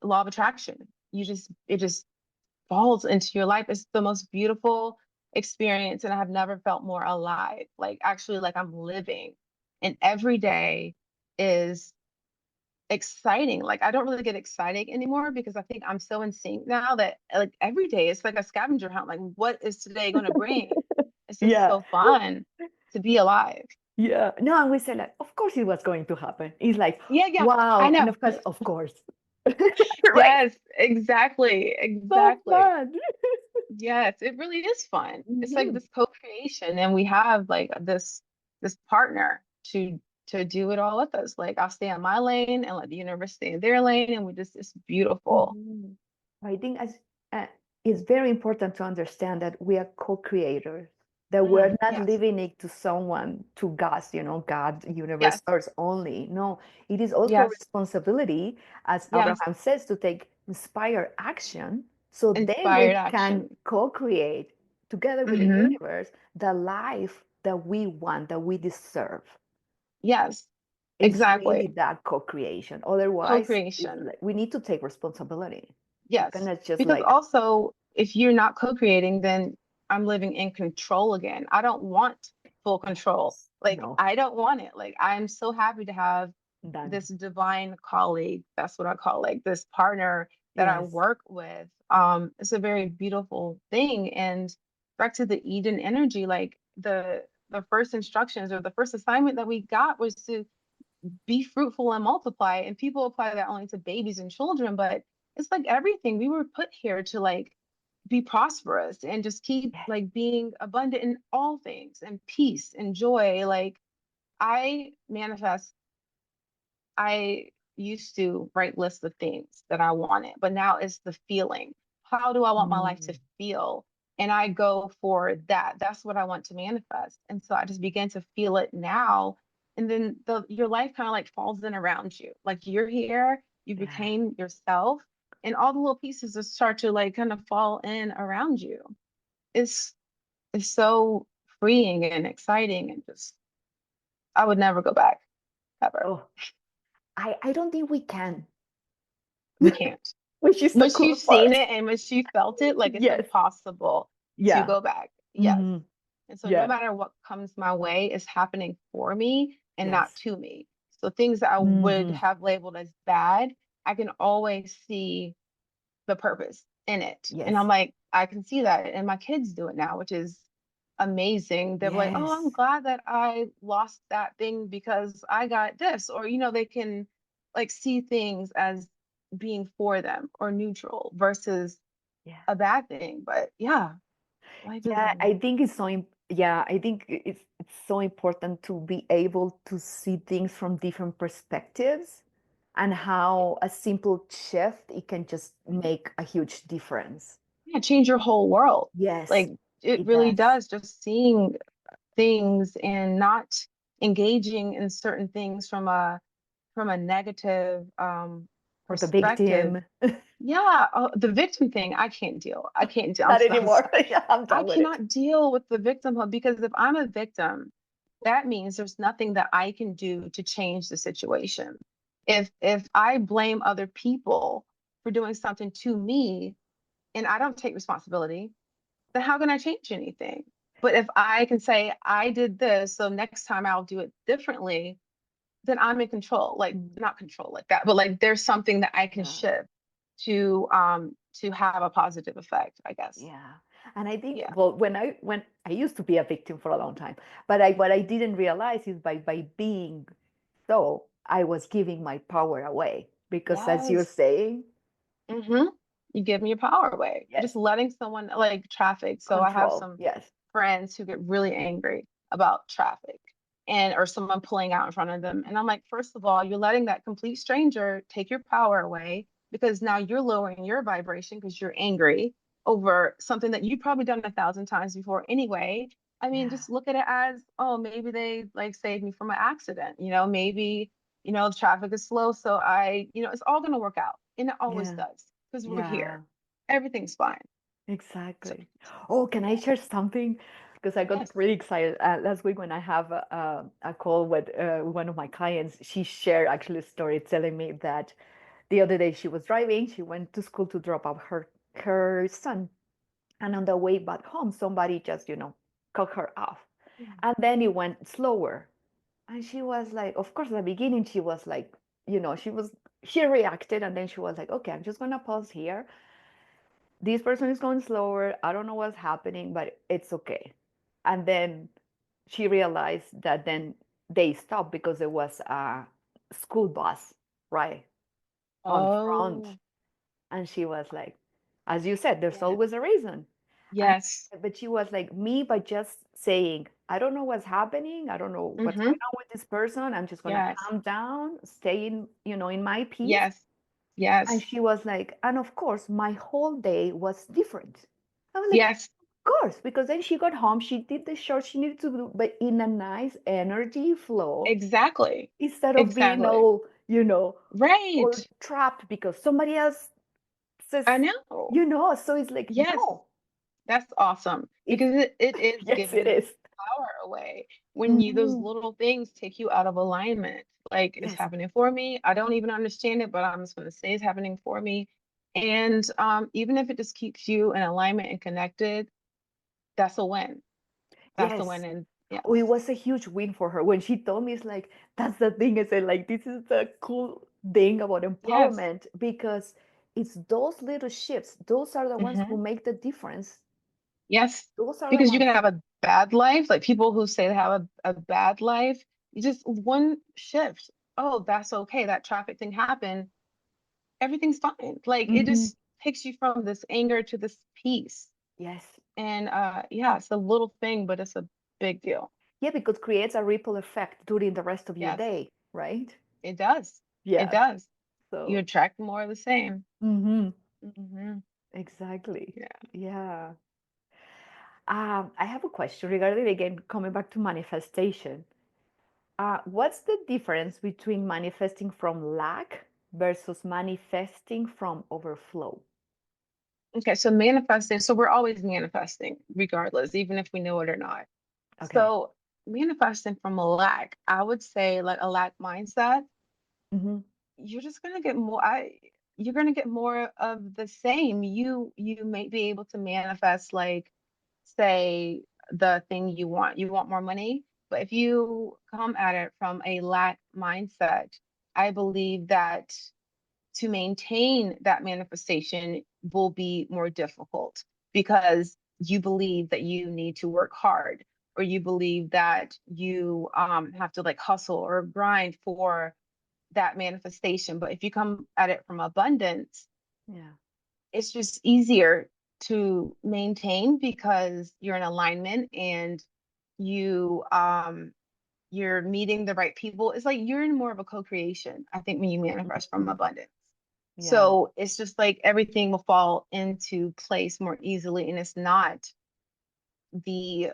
law of attraction. It just falls into your life. It's the most beautiful experience, and I have never felt more alive. Like actually, like I'm living, and every day is exciting. Like I don't really get excited anymore because I think I'm so in sync now that like every day it's like a scavenger hunt. Like what is today going to bring? It's just Yeah. so fun to be alive. Yeah. No, and we said like, of course it was going to happen. It's like, Yeah, yeah, I wow. And know. of course, of course. Right. Yes, exactly, So exactly. fun. Yes, it really is fun. It's like Mhm. this co-creation, and we have like this partner to do it all with us. Like I'll stay on my lane and let the universe stay in their lane, and we just it's beautiful. Mhm. I think uh, it's very important to understand that we are co-creators, that we're not Yes, leaving it to someone, to God, God, universe, yes, source only. No, it is also a yes, responsibility, as yes. Abraham says, to take inspired action so then we Inspired can action. co-create together with the Hmm. universe the life that we want, that we deserve. Yes, It's really exactly. that co-creation. Otherwise, it's Co-creation. like we need to take responsibility. We Yes, cannot just because like, also if you're not co-creating, then I'm living in control again. I don't want full control. yes, Like no, I don't want it. Like I'm so happy to have done. this divine colleague. That's what I call like this partner that I Yes, work with. It's a very beautiful thing. And back to the Eden energy, like the first instructions or the first assignment that we got was to be fruitful and multiply. And people apply that only to babies and children, but it's like everything. We were put here to like be prosperous and just keep yes, like being abundant in all things and peace and joy. Like I manifest, I used to write lists of things that I wanted, but now it's the feeling. How do I want my life to mm, feel? And I go for that. That's what I want to manifest. And so I just begin to feel it now. And then your life kind of like falls in around you. Like you're here, you yeah. became yourself, and all the little pieces just start to like kind of fall in around you. It's it's so freeing and exciting and just I would never go back ever. Oh, I don't think we can, We can't. which is the Once cool you've seen part. it and once you felt it, like it's Yes, impossible to yeah, go back. Yes. hmm, And so no yeah, matter what comes my way is happening for me and not yes, to me. So things that I would hmm, have labeled as bad, I can always see the purpose in it. And I'm yes, like, I can see that. And my kids do it now, which is amazing. They're like, oh, I'm yes, glad that I lost that thing because I got this. Or, they can like see things as being for them or neutral versus yeah. a bad thing. But yeah, life is Yeah, I think it's yeah, I think it's so important to be able to see things from different perspectives and how a simple shift it can just make a huge difference. yeah, change your whole world. Yes, Like it it really does. does just seeing things and not engaging in certain things from a negative Or the perspective. victim. Yeah, the victim thing, I can't deal. I can't deal. Not anymore. Yeah, I'm I done with it. cannot deal with the victimhood because if I'm a victim, that means there's nothing that I can do to change the situation. If I blame other people for doing something to me and I don't take responsibility, then how can I change anything? But if I can say I did this, so next time I'll do it differently, then I'm in control. Like Mm, not control like that, but like there's something that I can yeah. shift to have a positive effect, I guess. Yeah. And I think, Yeah. well, when I used to be a victim for a long time, but I what I didn't realize is by being so, I was giving my power away because as you're Yes. saying, Mm-hmm. You give me your power away. yes, Just letting someone like traffic. So I have control. some Yes. friends who get really angry about traffic and or someone pulling out in front of them. And I'm like, first of all, you're letting that complete stranger take your power away because now you're lowering your vibration because you're angry over something that you've probably done 1,000 times before anyway. I mean, Yeah. just look at it as, oh, maybe they like saved me from an accident. Maybe, the traffic is slow. So it's all going to work out. And it always Yeah. does because we're Yeah. here. Everything's fine. So, Exactly. Oh, can I yeah. share something? Because I got Yes. really excited last week when I have a call with one of my clients. She shared actually a story telling me that the other day she was driving. She went to school to drop off her son, and on the way back home, somebody just cut her off, Mhm. and then it went slower. And she was like, of course, at the beginning she was like, she reacted, and then she was like, okay, I'm just gonna pause here. This person is going slower. I don't know what's happening, but it's okay. And then she realized that then they stopped because there was a school bus right on front. Oh, And she was like, as you said, there's yes. always a reason. And Yes. but she was like, me by just saying, I don't know what's happening. I don't know what's Mm-hmm. going on with this person. I'm just gonna Yes. calm down, stay in my peace. Yes. And Yes. she was like, and of course, my whole day was different. I was like, Yes. of course, because then she got home, she did the show she needed to do, but in a nice energy flow Exactly. instead of being Exactly. all Right. trapped because somebody else says, I know. so it's like, Yes. no, That's awesome it's, because it is yes, it giving is. power away when those Mhm. little things take you out of alignment. Like it's Yes, happening for me. I don't even understand it, but I'm just going to say it's happening for me. And even if it just keeps you in alignment and connected, that's a win. That's a win. yes. And yes, Oh, it was a huge win for her when she told me. It's like that's the thing. I said like this is the cool thing about yes, empowerment because it's those little shifts. Those are the ones who hmm make the difference. yes, Those are the because you ones. can have a bad life, like people who say they have a bad life, you just one shift. Oh, that's okay. That traffic thing happened. Everything's fine. Like it Hmm. just takes you from this anger to this peace. Yes. And yeah, it's a little thing, but it's a big deal. Yeah, because it creates a ripple effect during the rest of your Yes, day, right? it does. It Yeah. does. You So. attract more of the same. Hmm. Hmm. Exactly. Yeah. Yeah. I have a question regarding again coming back to manifestation. What's the difference between manifesting from lack versus manifesting from overflow? Okay, so manifesting, so we're always manifesting regardless, even if we know it or not. Okay. So manifesting from a lack, I would say like a lack mindset, Hmm. you're just gonna get more you're gonna get more of the same. You may be able to manifest like say the thing you want. You want more money, but if you come at it from a lack mindset, I believe that to maintain that manifestation will be more difficult because you believe that you need to work hard or you believe that you have to like hustle or grind for that manifestation. But if you come at it from abundance, Yeah. it's just easier to maintain because you're in alignment and you you're meeting the right people. It's like you're in more of a co-creation, I think, when you manifest from Mhm. abundance. Yeah. So it's just like everything will fall into place more easily. And it's not the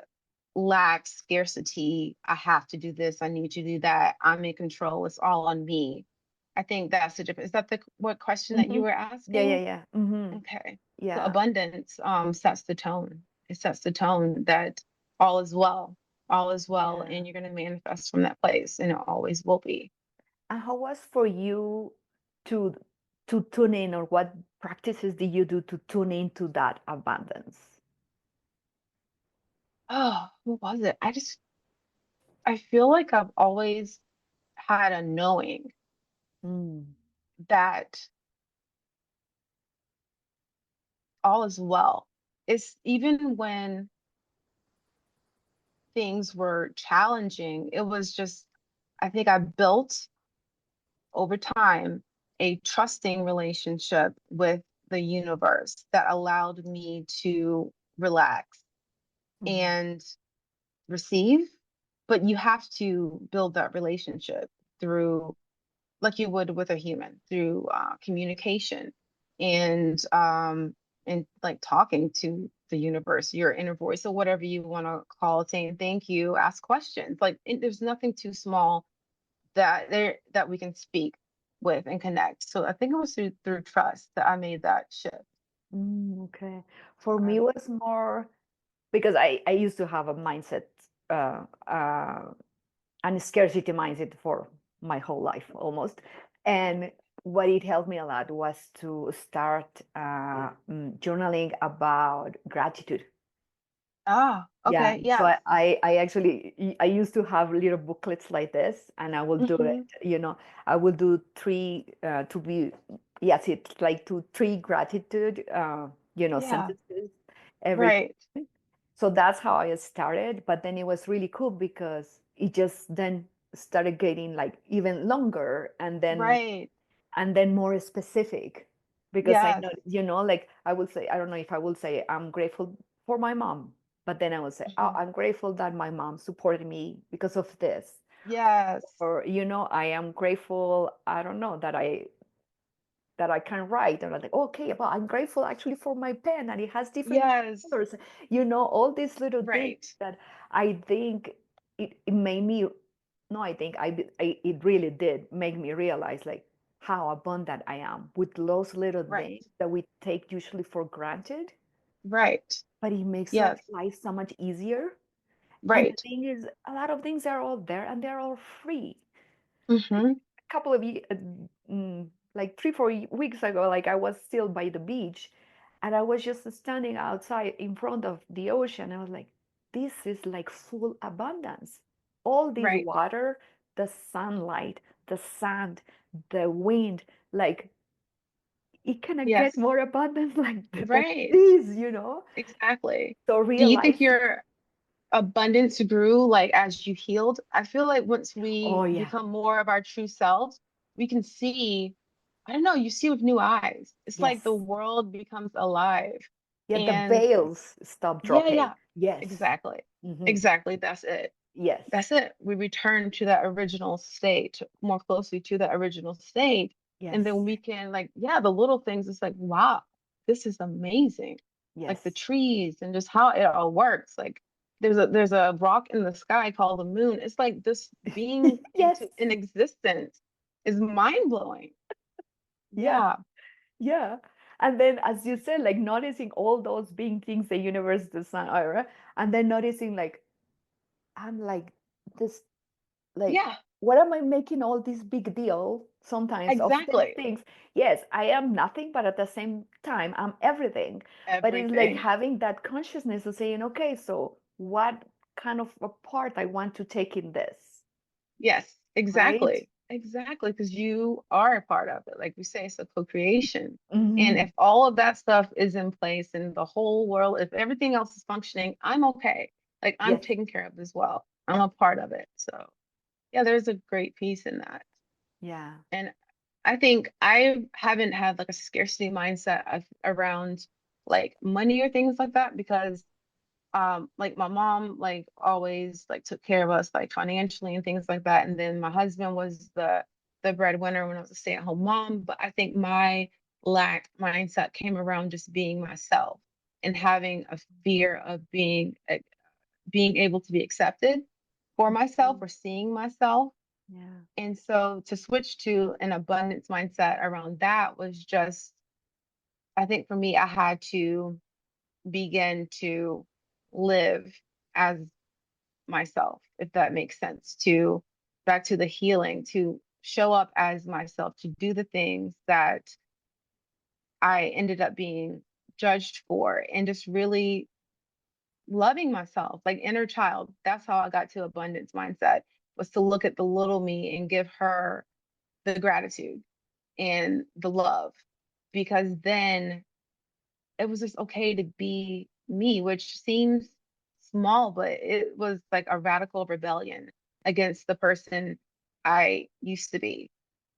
lack, scarcity, I have to do this, I need to do that, I'm in control, it's all on me. I think that's the difference. Is that the what question that you Mm-hmm. were Yeah, yeah, asking? yeah. Mm-hmm. Okay. So Yeah. abundance sets the tone. It sets the tone that all is well. All is well, Yeah. and you're going to manifest from that place, and it always will be. And how was for you to to tune in, or what practices did you do to tune into that abundance? Oh, what was it? I feel like I've always had a knowing Mm. that all is well. It's even when things were challenging, it was just, I think I built over time a trusting relationship with the universe that allowed me to relax Mm. and receive. But you have to build that relationship through, like you would with a human, through communication and like talking to the universe, your inner voice, or whatever you want to call it, saying thank you, ask questions. Like there's nothing too small that we can speak with and connect. So I think it was through trust that I made that shift. Okay. For me, Um, it was more because I used to have a mindset, uh, uh, and a scarcity mindset for my whole life almost. And what it helped me a lot was to start journaling about gratitude. Yeah, okay, so yes. I actually I used to have little booklets like this, and I will do it. Hmm. I will do three to be yes, it's like to three gratitude Yeah, sentences every. right, So that's how I started, but then it was really cool because it just then started getting like even longer, right. and then more specific, because I Yes, know, like I would say, I don't know if I will say I'm grateful for my mom, but then I will say, oh, hmm, I'm grateful that my mom supported me because of this. yes, Or, I am grateful, I don't know, that I can write. And I'm like, okay, well, I'm grateful actually for my pen and it has different yes, colors. All these little things right, that I think it made me, no, I think it really did make me realize like how abundant I am with those little right, things that we take usually for granted, right. but it makes our Yes, life so much easier. And the right. thing is, a lot of things are all there and they're all free. Hmm. Couple of like 3 4 weeks ago, like I was still by the beach, and I was just standing outside in front of the ocean. I was like, this is like full abundance. All this Right. water, the sunlight, the sand, the wind, like it cannot get Yes, more abundance like than right. this. Exactly. So Do you think realizing, your abundance grew like as you healed? I feel like once oh we yeah, become more of our true selves, we can see, I don't know, you see with new eyes. It's like the yes, world becomes alive. yeah, the And veils stop yeah, dropping. yeah, Yes. exactly. Hmm. Exactly. That's it. Yes. That's it. We return to that original state, more closely to that original state. And Yes. then we can, like, yeah, the little things, it's like, wow, this is amazing. Like the Yes. trees and just how it all works. Like there's a rock in the sky called the moon. It's like this being Yes. in existence is mind blowing. Yeah. Yeah. Yeah. And then, as you said, like noticing all those big things, the universe, the sun, aura, and then noticing like, I'm like this, like, Yeah, what am I making all this big deal sometimes of these exactly. things? Yes, I am nothing, but at the same time, I'm everything. But it's like Everything. having that consciousness of saying, okay, so what kind of a part I want to take in this, Yes, right? exactly. Exactly. Because you are a part of it. Like we say, it's a co-creation. And Hmm. if all of that stuff is in place and the whole world, if everything else is functioning, I'm okay. Like I'm Yes. taken care of as well. I'm a part of it. So yeah, there's a great piece in that. Yeah. And I think I haven't had like a scarcity mindset around like money or things like that because like my mom like always like took care of us like financially and things like that, and then my husband was the breadwinner when I was a stay-at-home mom. But I think my lack mindset came around just being myself and having a fear of being able to be accepted for myself Mhm. or seeing myself. Yeah. And so to switch to an abundance mindset around that was just, I think for me, I had to begin to live as myself, if that makes sense, to back to the healing, to show up as myself, to do the things that I ended up being judged for, and just really loving myself, like inner child. That's how I got to abundance mindset, was to look at the little me and give her the gratitude and the love, because then it was just okay to be me, which seems small, but it was like a radical rebellion against the person I used to be.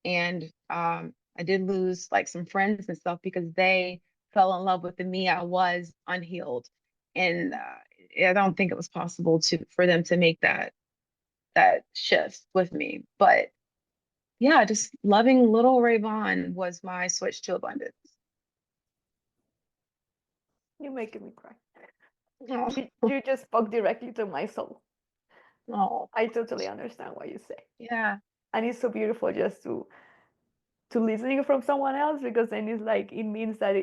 And I did lose like some friends and stuff because they fell in love with the me I was unhealed. And I don't think it was possible to for them to make that shift with me. But yeah, just loving little Raivon was my switch to abundance. You're making me cry. Oh, You just spoke directly to my soul. oh, I totally understand what you say. yeah, And it's so beautiful just to listening from someone else, because then it's like it means that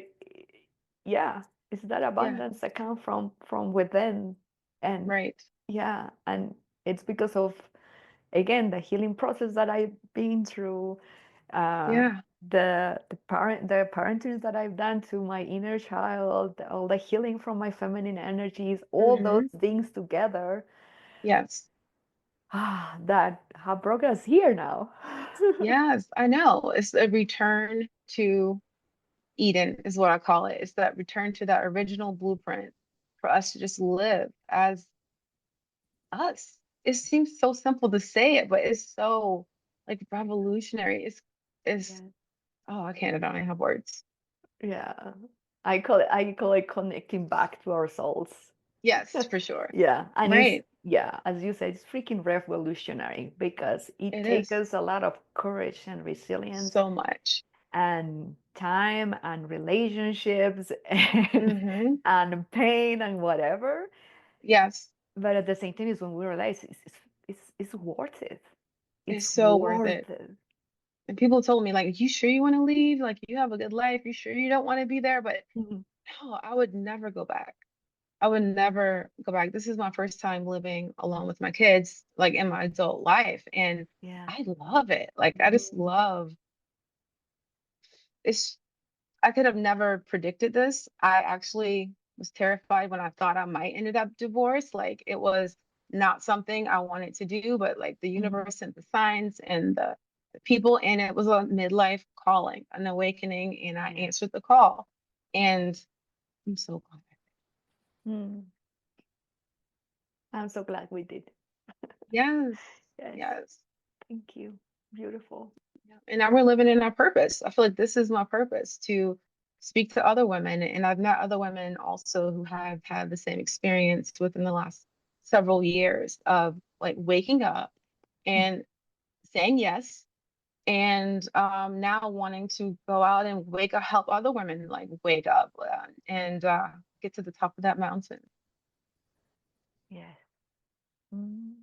yeah, it's that yeah, abundance that comes from within. And right. yeah, and it's because of, again, the healing process that I've been through, uh, Yeah. the parenting that I've done to my inner child, all the healing from my feminine energies, all those Hmm. things together, Yes. that have brought us here now. Yes, I know. It's a return to Eden, is what I call it. It's that return to that original blueprint for us to just live as us. It seems so simple to say it, but it's so like revolutionary. It's Yeah. oh, I don't have words. Yeah. I call it connecting back to our souls. Yes, for sure. Yeah, and it's, Right. yeah, as you said, it's freaking revolutionary because it It takes is us a lot of courage and resilience so much. and time and relationships and Hmm. and pain and whatever. Yes, But at the same time, is when we realize it's worth it. it's It's so worth it. worth it. And people told me, like, you sure you want to leave? Like, you have a good life. You sure you don't want to be there? But Mhm. no, I would never go back. I would never go back. This is my first time living alone with my kids, like in my adult life. And Yeah. I love it. Like, I just Mhm. love it's, I could have never predicted this. I actually was terrified when I thought I might ended up divorced. Like, it was not something I wanted to do, but like the Mhm. universe sent the signs and the people, and it was a midlife calling, an awakening, and I Yeah. answered the call. And I'm so glad. Mm. I'm so glad we did. Yes. Yes. Yes. Thank you. Beautiful. Yeah. And now we're living in our purpose. I feel like this is my purpose, to speak to other women. And I've met other women also who have had the same experience within the last several years of like waking up and saying yes, and now wanting to go out and wake up, help other women like wake up and get to the top of that mountain. Yes. Mm.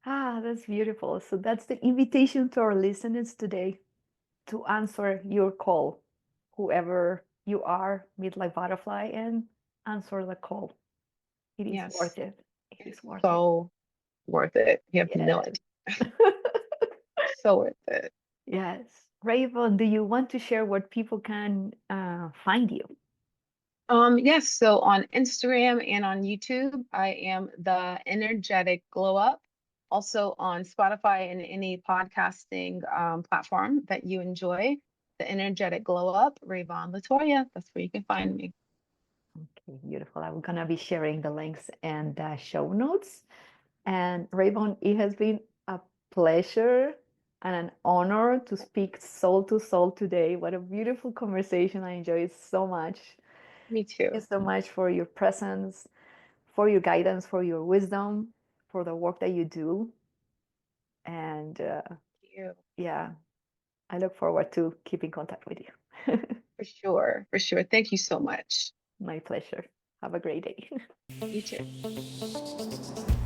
That's beautiful. So that's the invitation to our listeners today to answer your call, whoever you are, midlife butterfly, and answer the call. It is Yes, worth it. It it's is worth it. so worth it. You have no Yes. idea. So worth it. Yes. Raven, do you want to share where people can find you? Yes, so on Instagram and on YouTube, I am the energetic glow up. Also on Spotify and any podcasting platform that you enjoy, the energetic glow up, Raivon LeToyia. That's where you can find me. Okay, beautiful. I'm gonna be sharing the links and the show notes. And Raven, it has been a pleasure and an honor to speak soul to soul today. What a beautiful conversation. I enjoyed it so much. Me Thank too. you so much for your presence, for your guidance, for your wisdom, for the work that you do. And You. yeah, I look forward to keeping contact with you. For sure. For sure. Thank you so much. My pleasure. Have a great day. You too.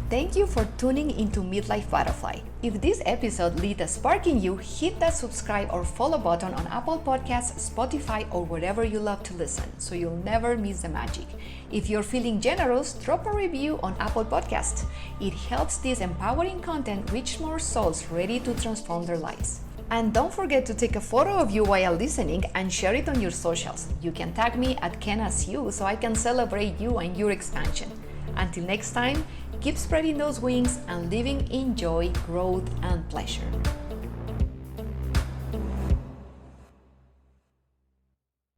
Thank you for tuning into Midlife Butterfly. If this episode lit a spark in you, hit that subscribe or follow button on Apple Podcasts, Spotify, or wherever you love to listen, so you'll never miss the magic. If you're feeling generous, drop a review on Apple Podcasts. It helps this empowering content reach more souls ready to transform their lives. And don't forget to take a photo of you while listening and share it on your socials. You can tag me at KenasYou so I can celebrate you and your expansion. Until next time, keep spreading those wings and living in joy, growth, and pleasure.